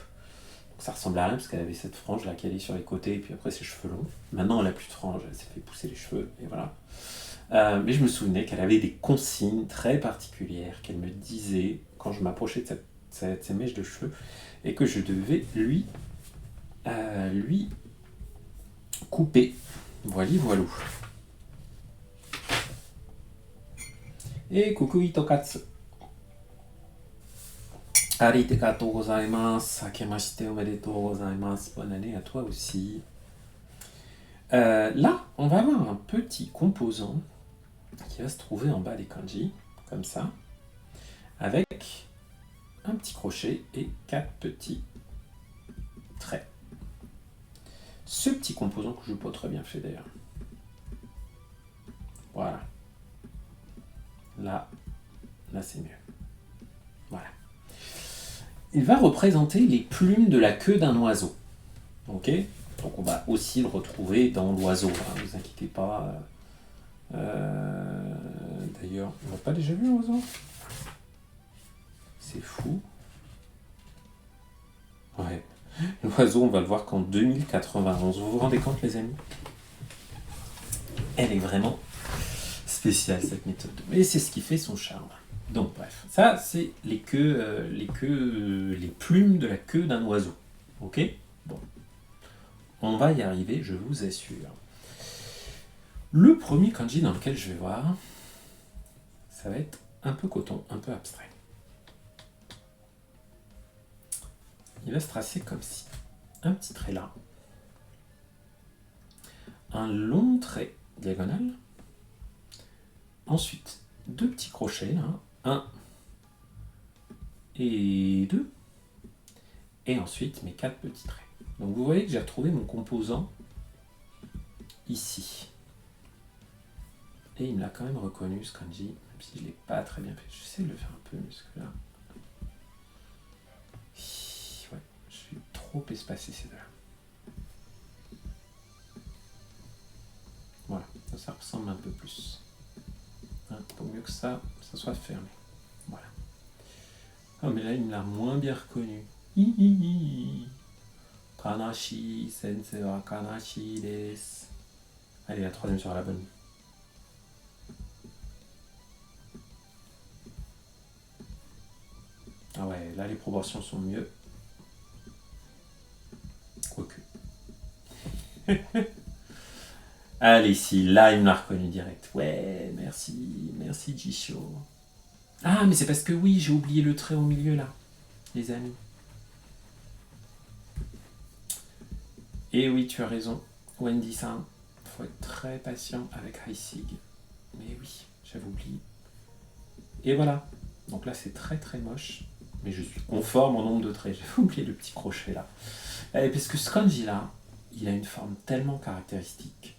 Donc, ça ressemblait à rien parce qu'elle avait cette frange là qui allait sur les côtés et puis après ses cheveux longs. Maintenant, elle a plus de frange, elle s'est fait pousser les cheveux et voilà. Mais je me souvenais qu'elle avait des consignes très particulières qu'elle me disait quand je m'approchais de cette mèche de cheveux et que je devais lui couper. Voilà. Et coucou Itokatsu. Arigatou gozaimasu. Akemashite omedetou gozaimasu. Bonne année à toi aussi. Là, on va avoir un petit composant qui va se trouver en bas des kanji, comme ça, avec un petit crochet et 4 petits traits. Ce petit composant que je n'ai pas très bien fait d'ailleurs. Voilà. Là c'est mieux. Voilà. Il va représenter les plumes de la queue d'un oiseau. Ok ? Donc on va aussi le retrouver dans l'oiseau. Hein, ne vous inquiétez pas. D'ailleurs, on n'a pas déjà vu l'oiseau ? C'est fou. Ouais. L'oiseau, on va le voir qu'en 2091. Vous vous rendez compte, les amis? Elle est vraiment spéciale, cette méthode. Mais c'est ce qui fait son charme. Donc, bref. Ça, c'est les plumes de la queue d'un oiseau. Ok? Bon. On va y arriver, je vous assure. Le premier kanji dans lequel je vais voir, ça va être un peu coton, un peu abstrait. Il va se tracer comme ci. Un petit trait là. Un long trait diagonal. Ensuite, 2 petits crochets là. 1 et 2. Et ensuite, mes 4 petits traits. Donc vous voyez que j'ai retrouvé mon composant ici. Et il me l'a quand même reconnu, ce kanji, même si je ne l'ai pas très bien fait. J'essaie de le faire un peu mieux, parce que là... Ouais, je suis trop espacé ces deux-là. Voilà, ça ressemble un peu plus. Pour mieux que ça soit fermé. Voilà. Oh, mais là, il me l'a moins bien reconnu. Kanashi, sensei wa kanashi desu. Allez, la troisième sera la bonne. Ah ouais, là les proportions sont mieux. Quoique. Allez, si, là il me l'a reconnu direct. Ouais, merci Jisho. Ah, mais c'est parce que oui, j'ai oublié le trait au milieu là, les amis. Et oui, tu as raison, Wendy-san. Faut être très patient avec Heisig. Mais oui, j'avais oublié. Et voilà. Donc là, c'est très très moche. Mais je suis conforme en nombre de traits. J'avais oublié le petit crochet là. Parce que ce kanji là, il a une forme tellement caractéristique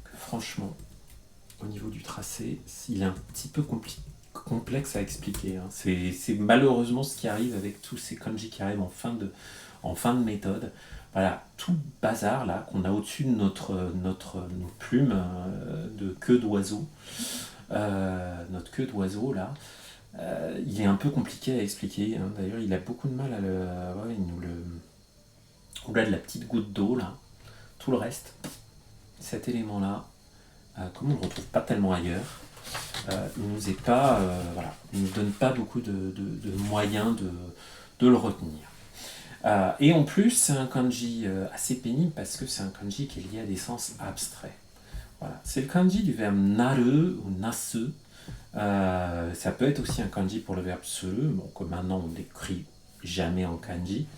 que franchement, au niveau du tracé, il est un petit peu complexe à expliquer. Hein. C'est malheureusement ce qui arrive avec tous ces kanji qui arrivent en fin de méthode. Voilà, tout le bazar là qu'on a au-dessus de nos plumes de queue d'oiseau. Notre queue d'oiseau là. Il est un peu compliqué à expliquer. Hein. D'ailleurs, il a beaucoup de mal à le... Ouais, il nous le... Au-delà de la petite goutte d'eau, là, tout le reste, cet élément-là, comme on ne le retrouve pas tellement ailleurs, il nous est pas... voilà, il ne nous donne pas beaucoup de moyens de le retenir. Et en plus, c'est un kanji assez pénible parce que c'est un kanji qui est lié à des sens abstraits. Voilà. C'est le kanji du verbe naru ou nasu. Ça peut être aussi un kanji pour le verbe seru, bon, que maintenant on n'écrit jamais en kanji,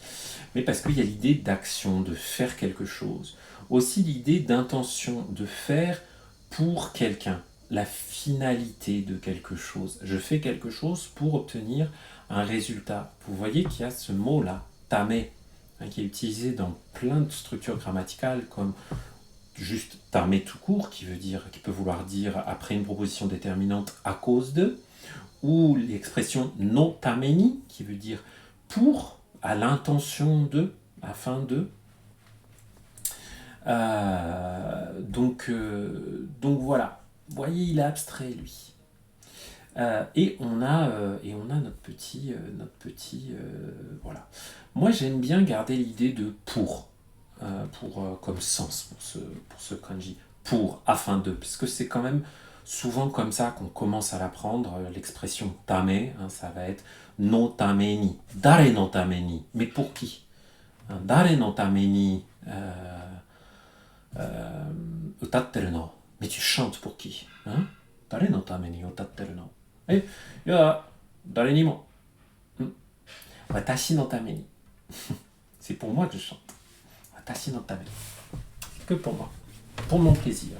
mais parce qu'il y a l'idée d'action, de faire quelque chose. Aussi l'idée d'intention, de faire pour quelqu'un, la finalité de quelque chose. Je fais quelque chose pour obtenir un résultat. Vous voyez qu'il y a ce mot-là, tame, hein, qui est utilisé dans plein de structures grammaticales comme juste tame tout court, qui peut vouloir dire après une proposition déterminante à cause de, ou l'expression no tameni, qui veut dire pour, à l'intention de, afin de. Donc voilà, vous voyez, il est abstrait lui. Et on a notre petit voilà. Moi j'aime bien garder l'idée de pour comme sens pour ce kanji, pour, afin de, parce que c'est quand même souvent comme ça qu'on commence à l'apprendre, l'expression tame, hein, ça va être no tameni, dare no tameni, mais pour qui, hein, dare no tameni utatteru no, mais tu chantes pour qui, hein, dare no tameni utatteru no, et dare ni mo, watashi no tameni, c'est pour moi que je chante. C'est que pour moi, pour mon plaisir.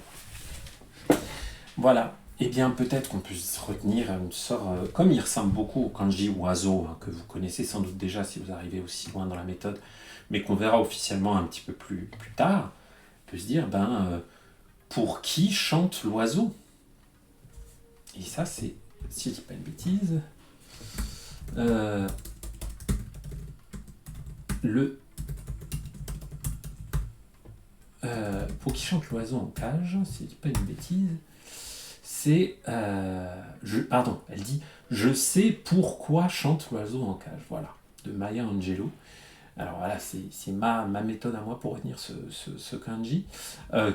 Voilà, et bien peut-être qu'on puisse retenir une sorte, comme il ressemble beaucoup au kanji oiseau, hein, que vous connaissez sans doute déjà si vous arrivez aussi loin dans la méthode, mais qu'on verra officiellement un petit peu plus tard, on peut se dire, pour qui chante l'oiseau? Et ça c'est, si je dis pas une bêtise, pour qui chante l'oiseau en cage, si je dis pas une bêtise, c'est... pardon, elle dit « Je sais pourquoi chante l'oiseau en cage ». Voilà, de Maya Angelou. Alors voilà, c'est ma méthode à moi pour retenir ce kanji,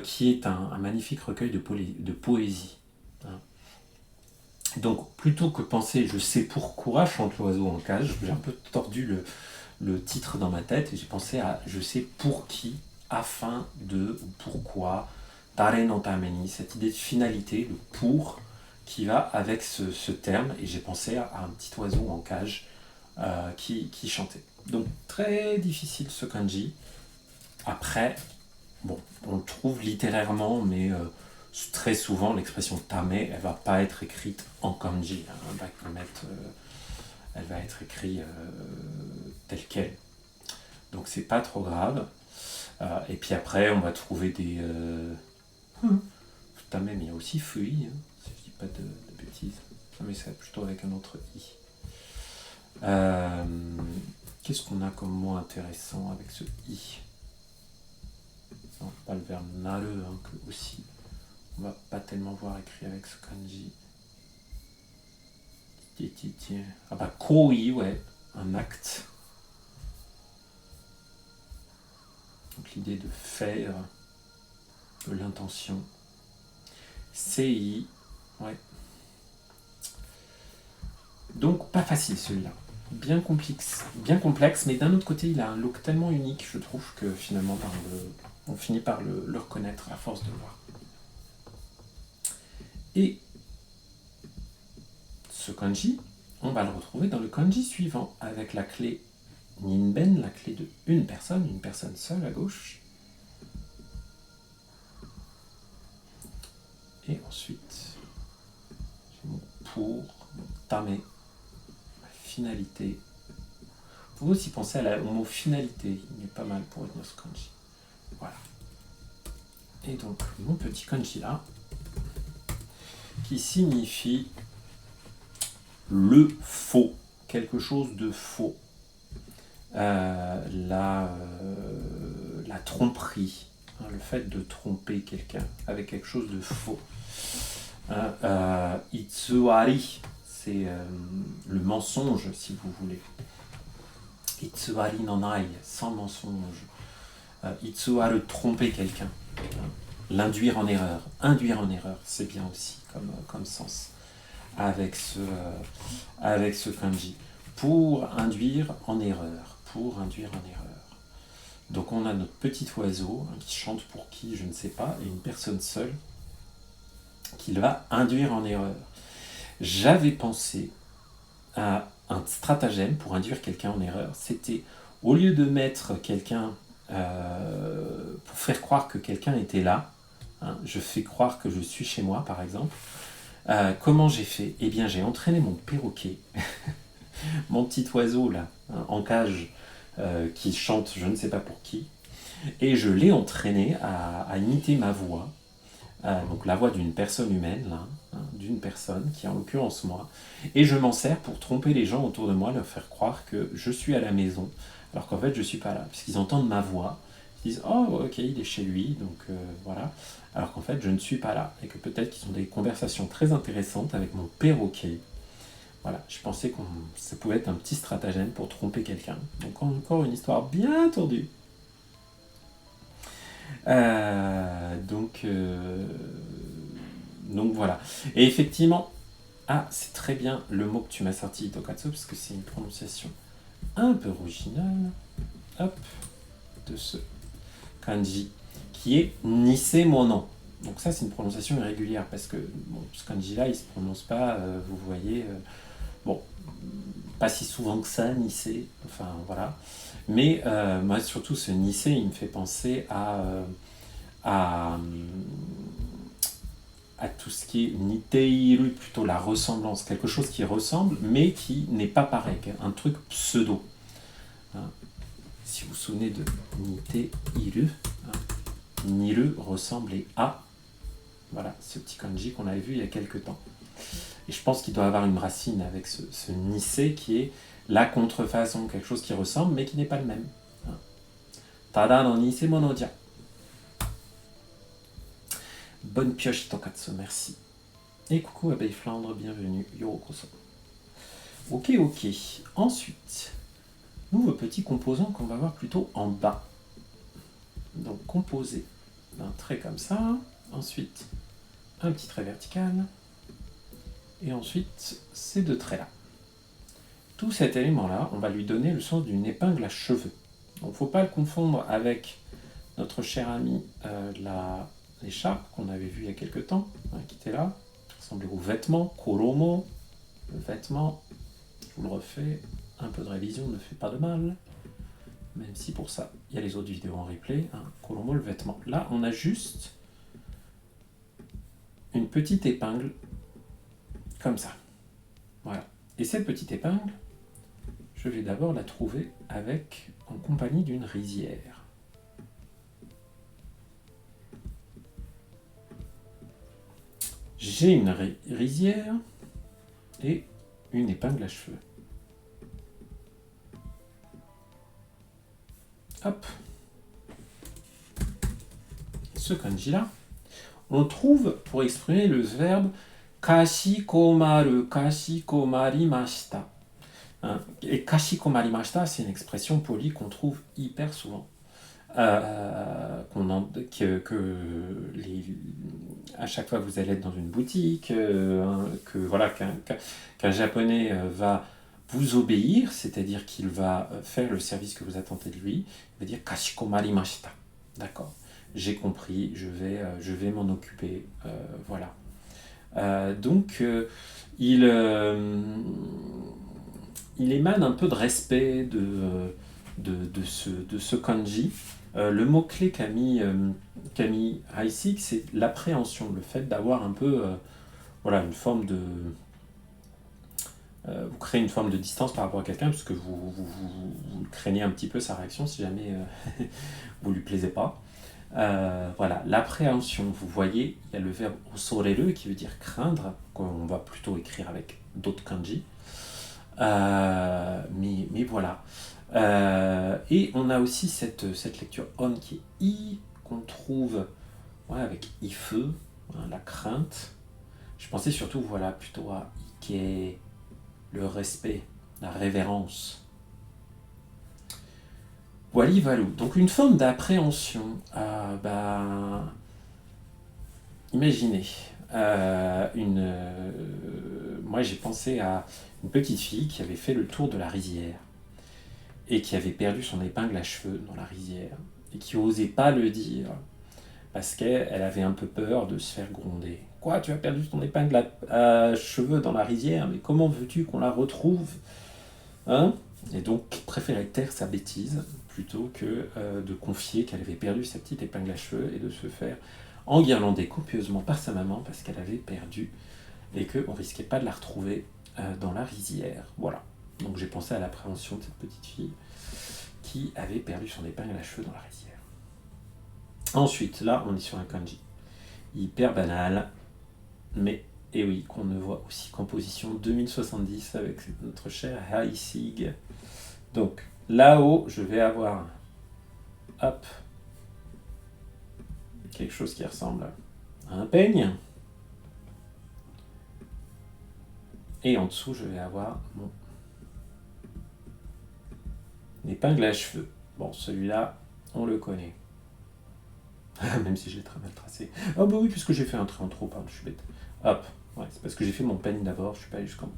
qui est un magnifique recueil de poésie. Hein. Donc, plutôt que penser « Je sais pourquoi chante l'oiseau en cage », j'ai un peu tordu le titre dans ma tête et j'ai pensé à « Je sais pour qui, afin de, ou pourquoi ». Tare no tameni, cette idée de finalité, le pour, qui va avec ce terme, et j'ai pensé à un petit oiseau en cage qui chantait. Donc très difficile ce kanji. Après, bon, on le trouve littérairement, mais très souvent l'expression tame, elle va pas être écrite en kanji. Hein, elle va être écrite telle quelle. Donc c'est pas trop grave. Et puis après, on va trouver des... Tame, mais il y a aussi fui, hein, si je dis pas de bêtises. Mais c'est plutôt avec un autre i. Qu'est-ce qu'on a comme mot intéressant avec ce i? Non, pas le verbe naru, hein, que aussi. On va pas tellement voir écrit avec ce kanji. Ah bah, koi, ouais, un acte. Donc l'idée de faire, de l'intention. Sei, ouais. Donc pas facile celui-là. Bien complexe, mais d'un autre côté, il a un look tellement unique, je trouve, que finalement, on finit par le reconnaître à force de le voir. Et ce kanji, on va le retrouver dans le kanji suivant, avec la clé Ninben, la clé de une personne seule à gauche. Et ensuite, j'ai mon pour, mon tame, finalité. Vous pouvez aussi penser au mot finalité, il est pas mal pour retenir ce kanji. Voilà. Et donc, mon petit kanji là, qui signifie le faux, quelque chose de faux. La tromperie, hein, le fait de tromper quelqu'un avec quelque chose de faux. Itsuari, c'est le mensonge, si vous voulez. Itsuari nanai, sans mensonge. Itsuaru, tromper quelqu'un. L'induire en erreur. Induire en erreur, c'est bien aussi comme sens avec ce kanji. Pour induire en erreur. Pour induire en erreur. Donc on a notre petit oiseau qui chante pour qui, je ne sais pas, et une personne seule qu'il va induire en erreur. J'avais pensé à un stratagème pour induire quelqu'un en erreur. C'était, au lieu de mettre quelqu'un pour faire croire que quelqu'un était là, hein, je fais croire que je suis chez moi, par exemple. Comment j'ai fait? Eh bien, j'ai entraîné mon perroquet, mon petit oiseau là, hein, en cage, qui chante je ne sais pas pour qui, et je l'ai entraîné à imiter ma voix, donc la voix d'une personne humaine, là, hein, d'une personne qui est en l'occurrence moi, et je m'en sers pour tromper les gens autour de moi, leur faire croire que je suis à la maison, alors qu'en fait je ne suis pas là, puisqu'ils entendent ma voix, ils disent « Oh, ok, il est chez lui, donc voilà », alors qu'en fait je ne suis pas là, et que peut-être qu'ils ont des conversations très intéressantes avec mon perroquet. Voilà, je pensais que ça pouvait être un petit stratagème pour tromper quelqu'un. Donc encore une histoire bien tordue. Donc voilà. Et effectivement, c'est très bien le mot que tu m'as sorti, Tokatsu, parce que c'est une prononciation un peu originale, hop, de ce kanji, qui est Nisemono. Donc ça, c'est une prononciation irrégulière, parce que ce kanji-là, il ne se prononce pas, vous voyez, pas si souvent que ça, Nisé, enfin voilà. Mais moi, surtout, ce Nisé, il me fait penser à tout ce qui est Niteiru, plutôt la ressemblance, quelque chose qui ressemble, mais qui n'est pas pareil, un truc pseudo. Hein. Si vous vous souvenez de Niteiru, hein, Niru ressemblait à, voilà, ce petit kanji qu'on avait vu il y a quelques temps. Et je pense qu'il doit avoir une racine avec ce Nisé qui est la contrefaçon, quelque chose qui ressemble, mais qui n'est pas le même. Hein. Tada no Nisemono dia. Bonne pioche, Tokatsu, merci. Et coucou Abeille Flandre, bienvenue, Yorokoso. Ok, ok. Ensuite, nouveau petit composant qu'on va voir plutôt en bas. Donc composé d'un trait comme ça, ensuite un petit trait vertical, et ensuite ces deux traits-là. Tout cet élément-là, on va lui donner le sens d'une épingle à cheveux. Donc il ne faut pas le confondre avec notre cher ami l'écharpe qu'on avait vu il y a quelques temps, qui était là, qui ressemblait au vêtement, koromo, le vêtement. Je vous le refais, un peu de révision ne fait pas de mal, même si pour ça, il y a les autres vidéos en replay. Koromo, le vêtement. Là, on a juste une petite épingle, comme ça. Voilà. Et cette petite épingle, je vais d'abord la trouver en compagnie d'une rizière. J'ai une rizière et une épingle à cheveux. Hop. Ce kanji-là, on trouve pour exprimer le verbe kashikomaru, kashikomarimashita. Et kashikomarimashita, c'est une expression polie qu'on trouve hyper souvent. À chaque fois que vous allez être dans une boutique, qu'un japonais va vous obéir, c'est-à-dire qu'il va faire le service que vous attendez de lui, il va dire kashikomarimashita. D'accord, j'ai compris, je vais m'en occuper. Voilà. Donc, il émane un peu de respect de ce kanji. Le mot-clé qu'a mis Heisig, c'est l'appréhension, le fait d'avoir un peu une forme de... vous créez une forme de distance par rapport à quelqu'un, puisque vous craignez un petit peu sa réaction si jamais vous lui plaisez pas. Voilà, l'appréhension, vous voyez, il y a le verbe osoreru qui veut dire craindre, qu'on va plutôt écrire avec d'autres kanji. Mais voilà. Et on a aussi cette lecture on qui est i, qu'on trouve avec ife, la crainte. Je pensais surtout plutôt à ike, le respect, la révérence. Wali valou. Donc une forme d'appréhension. Imaginez, moi j'ai pensé à une petite fille qui avait fait le tour de la rizière et qui avait perdu son épingle à cheveux dans la rizière et qui n'osait pas le dire parce qu'elle avait un peu peur de se faire gronder. Quoi, tu as perdu ton épingle à cheveux dans la rizière, mais comment veux-tu qu'on la retrouve, hein? Et donc préférait taire sa bêtise plutôt que de confier qu'elle avait perdu sa petite épingle à cheveux et de se faire enguirlander copieusement par sa maman parce qu'elle avait perdu et qu'on ne risquait pas de la retrouver dans la rizière. Voilà. Donc j'ai pensé à l'appréhension de cette petite fille qui avait perdu son épingle à cheveux dans la rizière. Ensuite, là, on est sur un kanji hyper banal, mais et oui, qu'on ne voit aussi qu'en position 2070 avec notre cher Heisig. Donc là-haut, je vais avoir quelque chose qui ressemble à un peigne. Et en dessous, je vais avoir mon épingle à cheveux. Bon, celui-là, on le connaît. Même si je l'ai très mal tracé. Ah bah oui, puisque j'ai fait un trait en trop, pardon, je suis bête. Hop, ouais, c'est parce que j'ai fait mon peigne d'abord, je suis pas allé jusqu'en...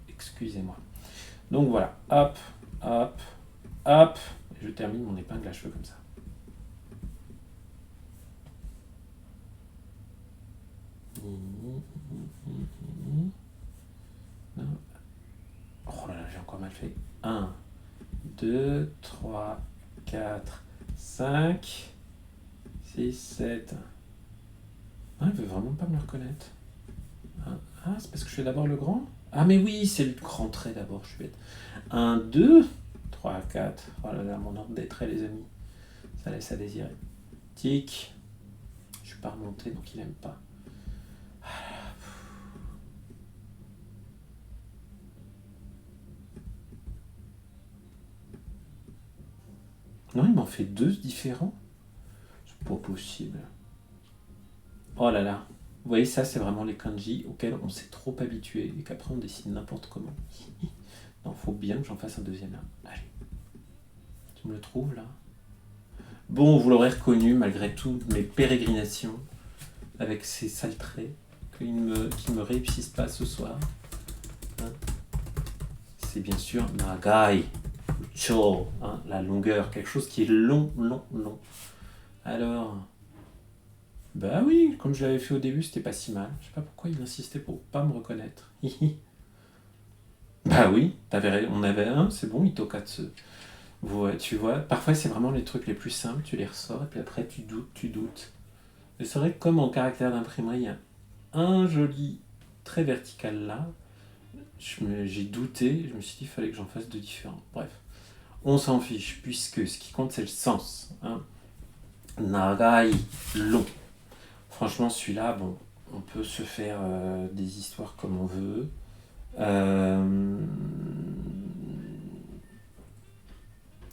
Excusez-moi. Donc voilà, hop, et je termine mon épingle à cheveux comme ça. Oh là là, j'ai encore mal fait. 1, 2, 3, 4, 5, 6, 7. Ah, il veut vraiment pas me le reconnaître. Ah, c'est parce que je fais d'abord le grand? Ah, mais oui, c'est le grand trait d'abord, je suis bête. 1, 2, 3, 4. Oh là là, mon ordre des traits, les amis. Ça laisse à désirer. Tic. Je suis pas remonté, donc il aime pas. Non, il m'en fait 2 différents. C'est pas possible. Oh là là. Vous voyez, ça, c'est vraiment les kanji auxquels on s'est trop habitué et qu'après on décide n'importe comment. Non, faut bien que j'en fasse un deuxième là. Allez, tu me le trouves là? Bon, vous l'aurez reconnu malgré toutes mes pérégrinations avec ces sales traits qui me réussissent pas ce soir. Hein, c'est bien sûr nagai, cho, hein, la longueur, quelque chose qui est long, long, long. Alors, bah oui, comme je l'avais fait au début, c'était pas si mal. Je sais pas pourquoi il insistait pour pas me reconnaître. Bah oui, on avait un, c'est bon, Itokatsu. Ouais, tu vois, parfois c'est vraiment les trucs les plus simples, tu les ressors et puis après tu doutes, tu doutes. Et c'est vrai que comme en caractère d'imprimerie, il y a un joli trait vertical là, j'ai douté, je me suis dit qu'il fallait que j'en fasse deux différents. Bref, on s'en fiche, puisque ce qui compte c'est le sens. Hein. Nagai, long. Franchement, celui-là, bon, on peut se faire des histoires comme on veut.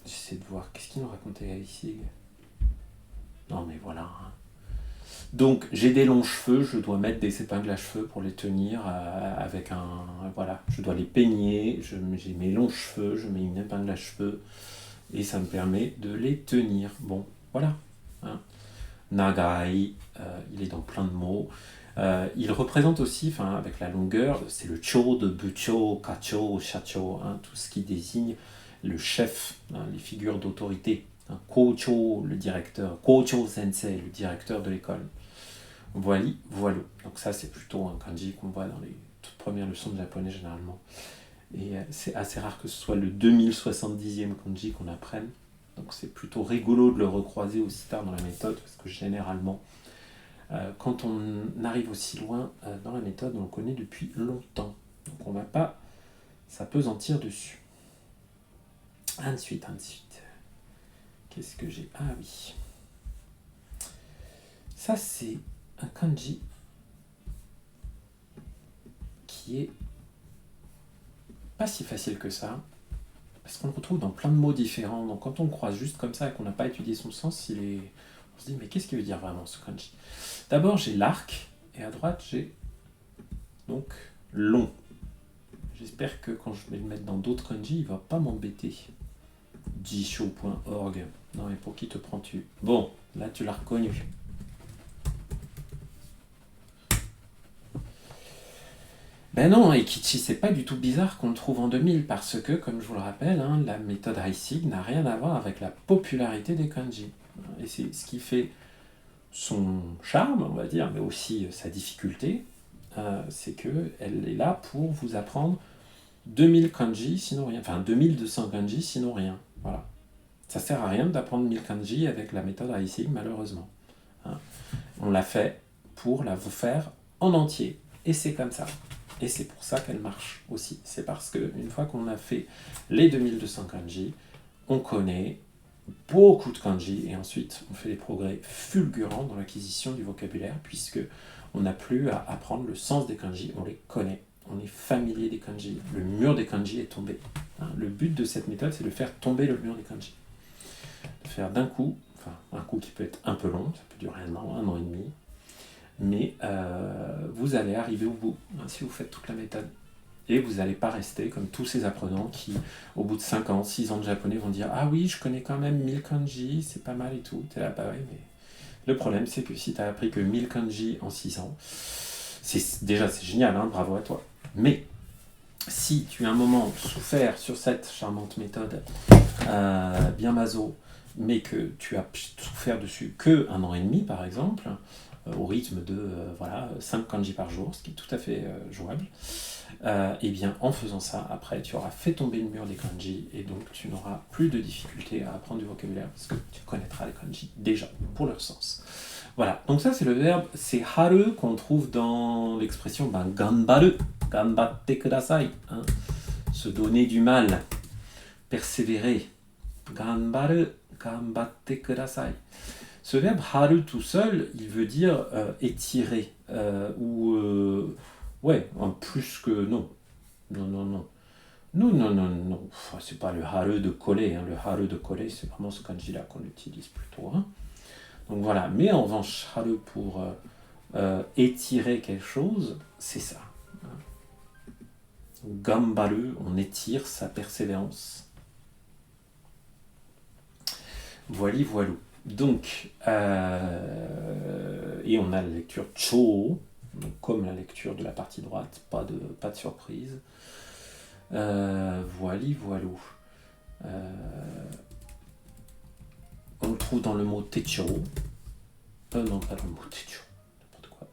J'essaie de voir, qu'est-ce qu'il nous racontait ici? Non mais voilà. Hein. Donc j'ai des longs cheveux, je dois mettre des épingles à cheveux pour les tenir avec un... Voilà, je dois les peigner, j'ai mes longs cheveux, je mets une épingle à cheveux et ça me permet de les tenir. Bon, voilà. Hein. Nagai, il est dans plein de mots. Il représente aussi, avec la longueur, c'est le cho de bucho, kacho, shacho, hein, tout ce qui désigne le chef, hein, les figures d'autorité. Hein, kocho, le directeur, kocho sensei, le directeur de l'école. Voilà. Donc ça, c'est plutôt un kanji qu'on voit dans les toutes premières leçons de japonais généralement. Et c'est assez rare que ce soit le 2070e kanji qu'on apprenne. Donc c'est plutôt rigolo de le recroiser aussi tard dans la méthode, parce que généralement, quand on arrive aussi loin dans la méthode, on le connaît depuis longtemps. Donc on ne va pas s'apesantir dessus. Ensuite. Qu'est-ce que j'ai? Ah oui. Ça, c'est un kanji qui est pas si facile que ça, parce qu'on le retrouve dans plein de mots différents. Donc quand on le croise juste comme ça et qu'on n'a pas étudié son sens, on se dit mais qu'est-ce qu'il veut dire vraiment ce kanji? D'abord j'ai l'arc, et à droite j'ai donc long. J'espère que quand je vais le mettre dans d'autres kanji, il va pas m'embêter. Jisho.org. Non mais pour qui te prends-tu? Bon, là tu l'as reconnu. Ben non, Eikichi, c'est pas du tout bizarre qu'on le trouve en 2000, parce que, comme je vous le rappelle, hein, la méthode Heisig n'a rien à voir avec la popularité des kanji. Et c'est ce qui fait son charme, on va dire, mais aussi sa difficulté, c'est qu'elle est là pour vous apprendre 2000 kanji, sinon rien. Enfin, 2200 kanji, sinon rien. Voilà. Ça sert à rien d'apprendre 1000 kanji avec la méthode Heisig, malheureusement. Hein. On l'a fait pour la vous faire en entier. Et c'est comme ça. Et c'est pour ça qu'elle marche aussi. C'est parce qu'une fois qu'on a fait les 2200 kanji, on connaît beaucoup de kanji et ensuite on fait des progrès fulgurants dans l'acquisition du vocabulaire puisque on n'a plus à apprendre le sens des kanji, on les connaît. On est familier des kanji. Le mur des kanji est tombé. Hein, le but de cette méthode, c'est de faire tomber le mur des kanji. De faire d'un coup, un coup qui peut être un peu long, ça peut durer un an et demi, mais vous allez arriver au bout hein, si vous faites toute la méthode. Et vous n'allez pas rester comme tous ces apprenants qui, au bout de 5 ans, 6 ans de japonais, vont dire « Ah oui, je connais quand même 1000 kanji, c'est pas mal et tout. » T'es là, bah ouais, mais le problème, c'est que si tu as appris que 1000 kanji en 6 ans, déjà c'est génial, hein, bravo à toi. Mais si tu as un moment souffert sur cette charmante méthode bien maso, mais que tu as souffert dessus que 1 an et demi, par exemple, au rythme de 5 kanji par jour, ce qui est tout à fait jouable, et bien en faisant ça, après tu auras fait tomber le mur des kanji et donc tu n'auras plus de difficulté à apprendre du vocabulaire parce que tu connaîtras les kanji déjà pour leur sens. Voilà, donc ça c'est le verbe, c'est haru qu'on trouve dans l'expression ganbaru, ganbatte kudasai, hein, se donner du mal, persévérer, ganbaru, ganbatte kudasai. Ce verbe haru tout seul, il veut dire étirer en plus que non. Non. Enfin, c'est pas le haru de coller. Hein. Le haru de coller, c'est vraiment ce kanji-là qu'on utilise plutôt. Hein. Donc voilà. Mais en revanche, haru pour étirer quelque chose, c'est ça. Gambaru, on étire sa persévérance. Voili voilou. Donc, et on a la lecture cho, donc comme la lecture de la partie droite, pas de surprise. Voili voilou. On le trouve dans le mot techo. Non, pas dans le mot techo. N'importe quoi.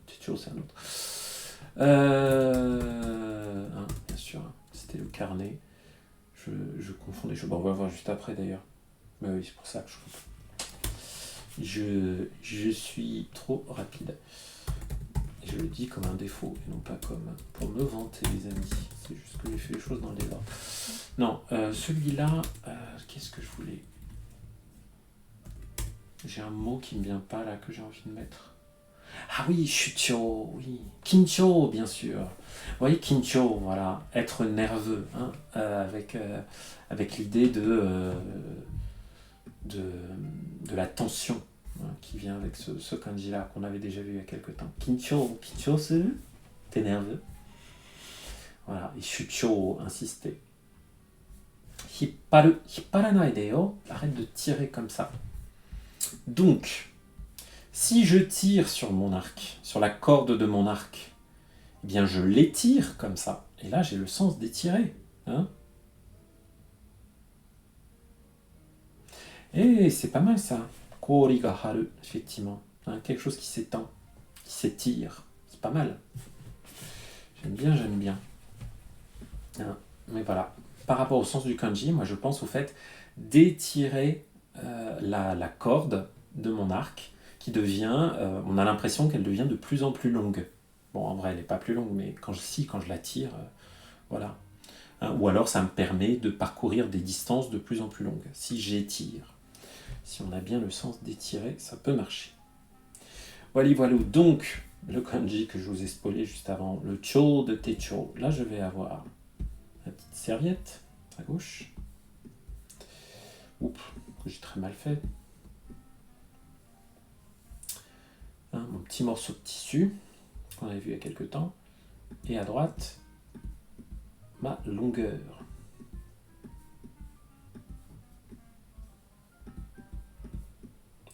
Techo, c'est un autre. Bien sûr, c'était le carnet. Je confonds les choses. Bon, on va voir juste après d'ailleurs. Mais oui, c'est pour ça que je suis trop rapide. Et je le dis comme un défaut et non pas comme pour me vanter, les amis. C'est juste que j'ai fait les choses dans les ordres. Non, celui-là, qu'est-ce que je voulais? J'ai un mot qui me vient pas là que j'ai envie de mettre. Ah oui, shucho, oui. Kincho, bien sûr. Vous voyez, kincho, voilà, être nerveux, hein, avec l'idée de la tension, hein, qui vient avec ce kanji-là qu'on avait déjà vu il y a quelques temps. Kincho, c'est t'es nerveux. Voilà, et shucho, insister. Hipparanai de yo, arrête de tirer comme ça. Donc, si je tire sur mon arc, sur la corde de mon arc, eh bien je l'étire comme ça. Et là, j'ai le sens d'étirer. Hein, et c'est pas mal ça. Kori ga haru, effectivement. Hein, quelque chose qui s'étend, qui s'étire. C'est pas mal. J'aime bien. Hein, mais voilà. Par rapport au sens du kanji, moi je pense au fait d'étirer la corde de mon arc qui devient, on a l'impression qu'elle devient de plus en plus longue. Bon, en vrai, elle n'est pas plus longue, mais quand je la tire, voilà. Hein, ou alors, ça me permet de parcourir des distances de plus en plus longues. Si j'étire, si on a bien le sens d'étirer, ça peut marcher. Voilà. Donc, le kanji que je vous ai spoilé juste avant, le cho de techo. Là, je vais avoir la petite serviette à gauche. Oups, j'ai très mal fait. Mon petit morceau de tissu qu'on avait vu il y a quelques temps, et à droite, ma longueur.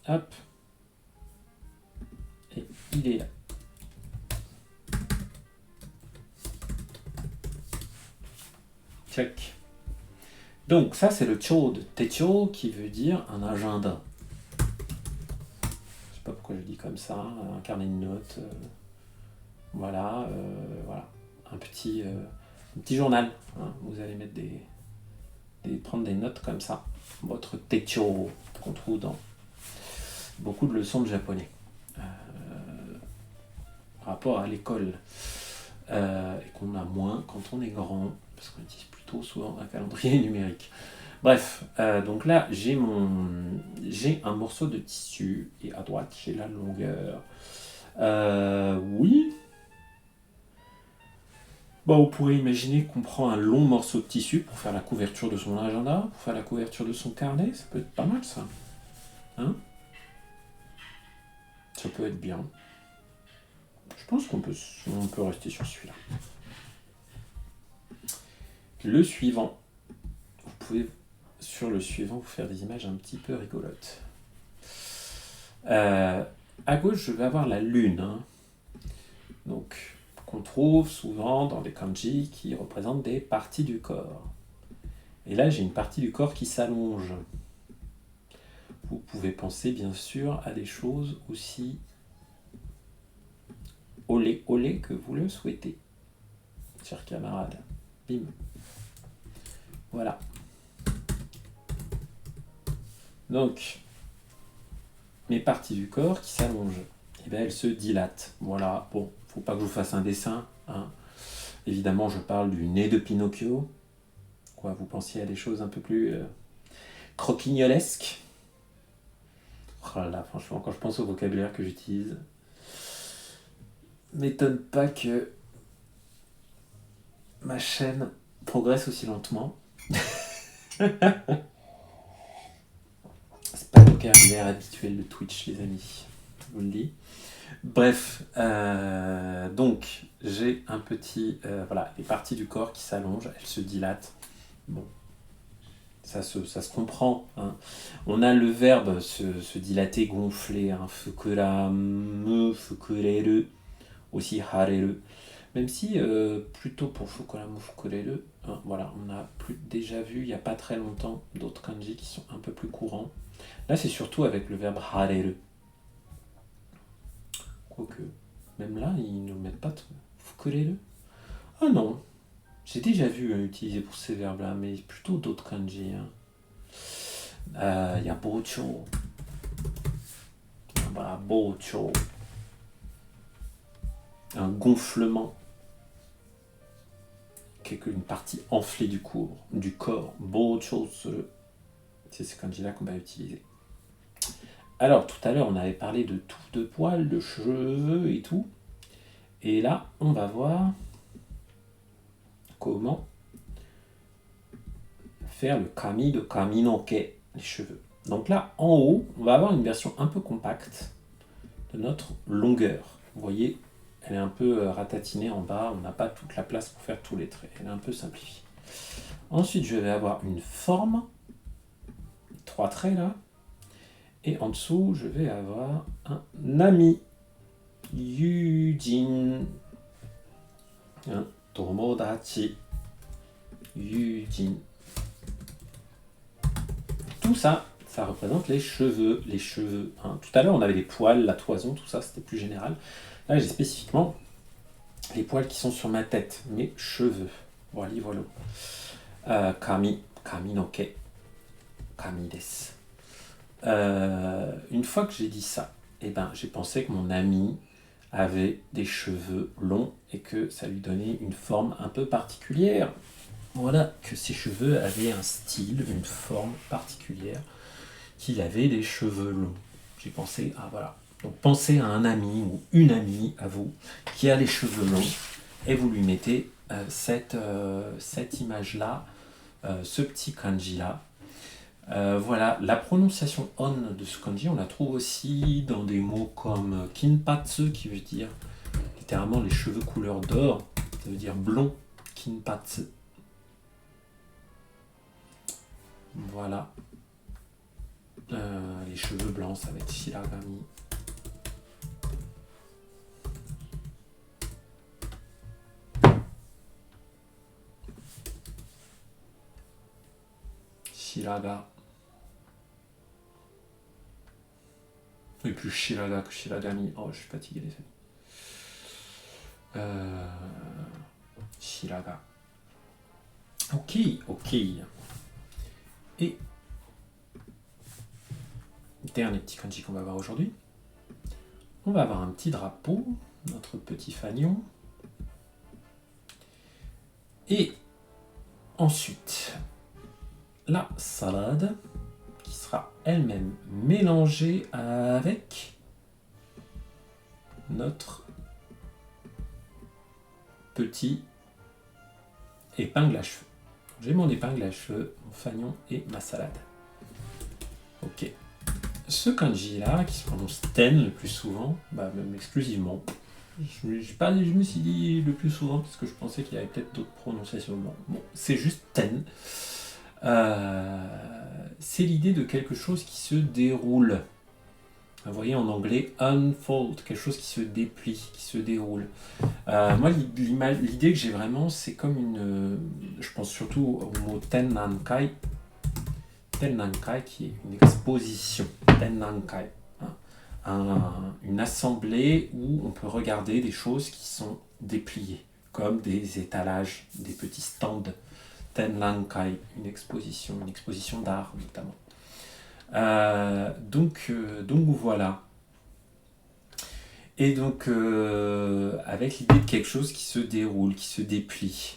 Hop, et il est là. Check. Donc ça c'est le cho de techo qui veut dire un agenda. Je sais pas pourquoi je dis comme ça, un carnet de notes, voilà, un petit journal, hein. Vous allez mettre prendre des notes comme ça, votre techo qu'on trouve dans beaucoup de leçons de japonais, rapport à l'école, et qu'on a moins quand on est grand, parce qu'on utilise plutôt souvent un calendrier numérique. Bref, donc là j'ai un morceau de tissu et à droite j'ai la longueur. Oui. Bon, vous pourrez imaginer qu'on prend un long morceau de tissu pour faire la couverture de son agenda, pour faire la couverture de son carnet, ça peut être pas mal ça. Hein? Ça peut être bien. Je pense qu'on peut rester sur celui-là. Le suivant. Vous pouvez, sur le suivant, vous faire des images un petit peu rigolotes. À gauche, je vais avoir la lune. Hein. Donc, qu'on trouve souvent dans des kanji qui représentent des parties du corps. Et là, j'ai une partie du corps qui s'allonge. Vous pouvez penser, bien sûr, à des choses aussi olé que vous le souhaitez, chers camarades. Bim. Voilà. Donc, mes parties du corps qui s'allongent, et bien elles se dilatent. Voilà. Bon, faut pas que je vous fasse un dessin. Hein. Évidemment, je parle du nez de Pinocchio. Quoi, vous pensiez à des choses un peu plus croquignolesques. Oh là là, franchement, quand je pense au vocabulaire que j'utilise, m'étonne pas que ma chaîne progresse aussi lentement. C'est pas le vocabulaire habituel de Twitch, les amis. Je vous le dis. Bref, donc j'ai un petit, voilà, les parties du corps qui s'allongent, elles se dilatent. Bon, ça se comprend, hein. On a le verbe se dilater, gonfler, hein, fukuramu, fukureru, aussi hareru. Même si, plutôt pour fukuramu, fukureru, hein, voilà, on a déjà vu il n'y a pas très longtemps d'autres kanji qui sont un peu plus courants. Là, c'est surtout avec le verbe hareru. Quoique, même là, ils ne mettent pas de fukureru. Ah non, j'ai déjà vu utiliser pour ces verbes-là, mais plutôt d'autres kanji, hein. Il y a bocho. Voilà, bocho. Un gonflement. Une partie enflée du corps. Bocho suru. C'est ce kanji-là qu'on va utiliser. Alors, tout à l'heure, on avait parlé de touffes de poils, de cheveux et tout. Et là, on va voir comment faire le kami de kaminoke, les cheveux. Donc là, en haut, on va avoir une version un peu compacte de notre longueur. Vous voyez, elle est un peu ratatinée en bas, on n'a pas toute la place pour faire tous les traits. Elle est un peu simplifiée. Ensuite, je vais avoir une forme, 3 traits là. Et en dessous, je vais avoir un nami, yujin, un tomodachi, yujin. Tout ça, ça représente les cheveux. Hein. Tout à l'heure, on avait les poils, la toison, tout ça, c'était plus général. Là, j'ai spécifiquement les poils qui sont sur ma tête, mes cheveux. Voilà, voilà. Kami, kaminoke, kami desu. Une fois que j'ai dit ça, j'ai pensé que mon ami avait des cheveux longs et que ça lui donnait une forme un peu particulière. Voilà, que ses cheveux avaient un style, une forme particulière, qu'il avait des cheveux longs. J'ai pensé, voilà. Donc pensez à un ami ou une amie à vous qui a les cheveux longs et vous lui mettez cette image-là, ce petit kanji-là. Voilà, la prononciation on de ce kanji, on la trouve aussi dans des mots comme kinpatsu, qui veut dire littéralement les cheveux couleur d'or, ça veut dire blond, kinpatsu. Voilà. Les cheveux blancs, ça va être shiragami. Shiraga. Et plus shiraga que shiragami. Oh, je suis fatigué, les amis. Shiraga. Ok. Et dernier petit kanji qu'on va voir aujourd'hui. On va avoir un petit drapeau, notre petit fanion. Et ensuite, la salade qui sera elle-même mélangée avec notre petit épingle à cheveux. J'ai mon épingle à cheveux, mon fanion et ma salade. Ok. Ce kanji là, qui se prononce ten le plus souvent, même exclusivement, je me suis dit le plus souvent parce que je pensais qu'il y avait peut-être d'autres prononciations. Bon, c'est juste ten. C'est l'idée de quelque chose qui se déroule. Vous voyez en anglais unfold, quelque chose qui se déplie, qui se déroule. Moi, l'idée que j'ai vraiment, c'est comme je pense surtout au mot tennankai. Tennankai qui est une exposition. Tennankai. Une assemblée où on peut regarder des choses qui sont dépliées, comme des étalages, des petits stands. Tennankai, une exposition d'art notamment. Donc voilà. Et donc avec l'idée de quelque chose qui se déroule, qui se déplie.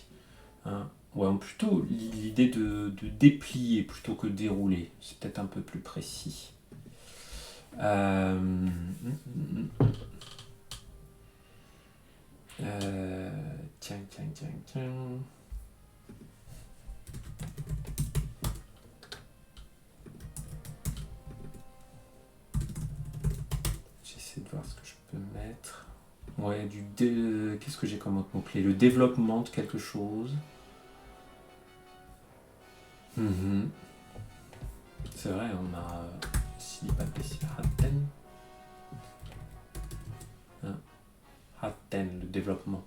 Hein. Ouais, plutôt l'idée de déplier plutôt que dérouler. C'est peut-être un peu plus précis. Tiens. J'essaie de voir ce que je peux mettre. Ouais, qu'est-ce que j'ai comme autre mot-clé? Le développement de quelque chose. Mhm. C'est vrai, on a... S'il n'est pas de bêtises, Hatten. Hein, Hatten, le développement.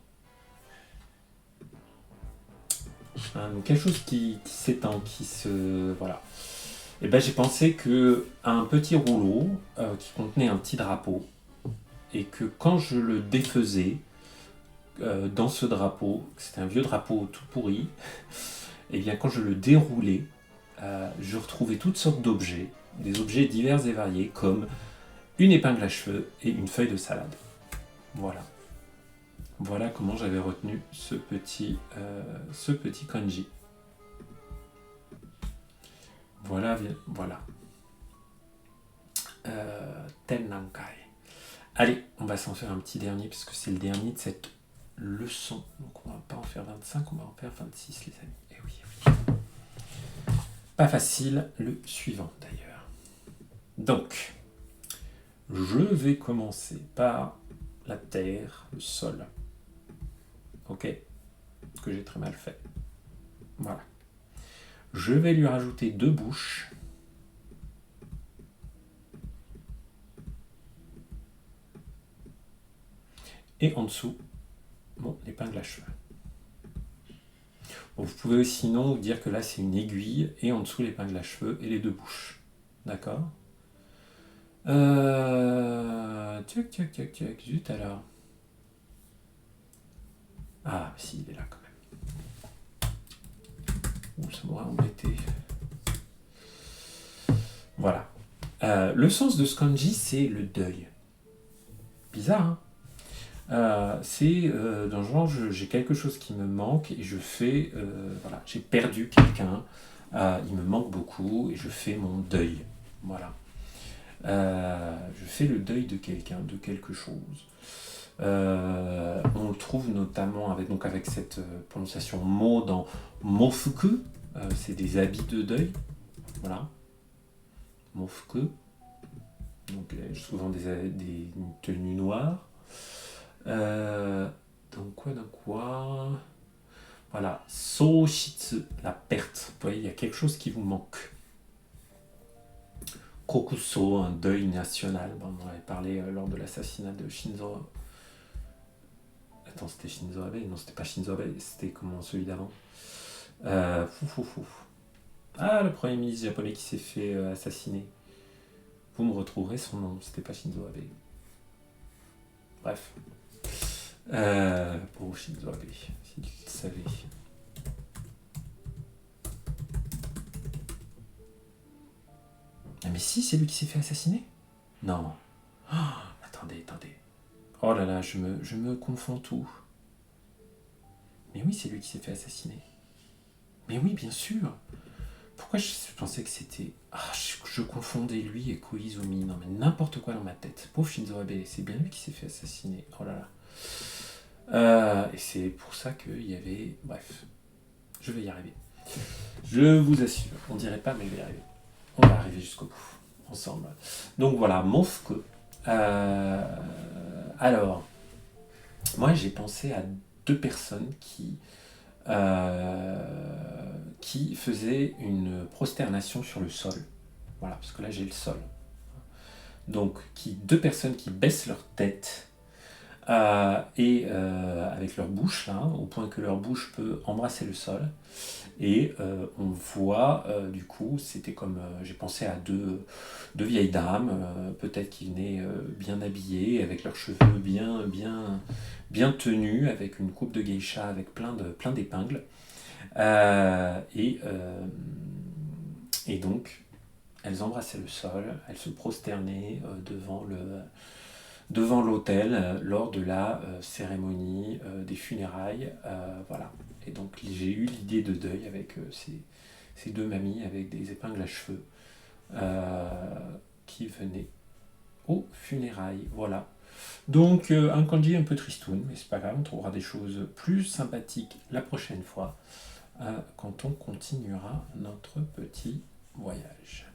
Hein, donc quelque chose qui s'étend, qui se... Voilà. Et ben j'ai pensé à un petit rouleau qui contenait un petit drapeau, et que quand je le défaisais dans ce drapeau, c'était un vieux drapeau tout pourri, et bien quand je le déroulais, je retrouvais toutes sortes d'objets, des objets divers et variés, comme une épingle à cheveux et une feuille de salade. Voilà. Voilà comment j'avais retenu ce petit kanji. Voilà. Tennankai. Allez, on va s'en faire un petit dernier, puisque c'est le dernier de cette leçon. Donc on va pas en faire 25, on va en faire 26, les amis. Eh oui, eh oui. Pas facile, le suivant d'ailleurs. Donc, je vais commencer par la terre, le sol. Ok? Que j'ai très mal fait. Voilà. Je vais lui rajouter 2 bouches. Et en dessous, bon, l'épingle à cheveux. Bon, vous pouvez sinon dire que là c'est une aiguille et en dessous l'épingle à cheveux et les 2 bouches. D'accord? Tiac, zut alors. Ah, si, il est là quand même. Ouh, ça m'aurait embêté. Voilà. Le sens de ce kanji, c'est le deuil. Bizarre, hein? C'est dans le genre, j'ai quelque chose qui me manque et je fais, voilà, j'ai perdu quelqu'un, il me manque beaucoup et je fais mon deuil. Voilà. Je fais le deuil de quelqu'un, de quelque chose. On le trouve notamment avec cette prononciation mo dans mofuku, c'est des habits de deuil. Voilà. Mofuku. Donc souvent des tenues noires. Dans quoi Voilà, soshitsu, la perte. Vous voyez, il y a quelque chose qui vous manque. Kokuso, un deuil national. Bon, on en avait parlé lors de l'assassinat de Shinzo. Attends, c'était Shinzo Abe? Non, c'était pas Shinzo Abe, c'était comment celui d'avant? Ah, le premier ministre japonais qui s'est fait assassiner. Vous me retrouverez son nom, c'était pas Shinzo Abe. Bref. Pour Shinzo Abe, s'il le savait. Ah mais si, c'est lui qui s'est fait assassiner? Non. Oh, attendez. Oh là là, je me confonds tout. Mais oui, c'est lui qui s'est fait assassiner. Mais oui, bien sûr. Pourquoi je pensais que c'était... Ah, je confondais lui et Koizumi. Non mais n'importe quoi dans ma tête. Pauvre Shinzo Abe, c'est bien lui qui s'est fait assassiner. Oh là là. Et c'est pour ça qu'il y avait... Bref, je vais y arriver. Je vous assure, on dirait pas, mais je vais y arriver. On va arriver jusqu'au bout, ensemble. Donc voilà, Mofke. Alors, moi j'ai pensé à 2 personnes qui faisaient une prosternation sur le sol. Voilà, parce que là j'ai le sol. Donc, 2 personnes qui baissent leur tête et avec leur bouche, là, au point que leur bouche peut embrasser le sol. Et on voit, du coup, c'était comme, j'ai pensé à deux vieilles dames, peut-être qui venaient bien habillées, avec leurs cheveux bien tenus, avec une coupe de geisha, avec plein d'épingles. Et donc, elles embrassaient le sol, elles se prosternaient devant l'autel lors de la cérémonie des funérailles. Voilà. Et donc j'ai eu l'idée de deuil avec ces 2 mamies avec des épingles à cheveux qui venaient aux funérailles. Voilà. Donc un kanji un peu tristoun, mais c'est pas grave, on trouvera des choses plus sympathiques la prochaine fois quand on continuera notre petit voyage.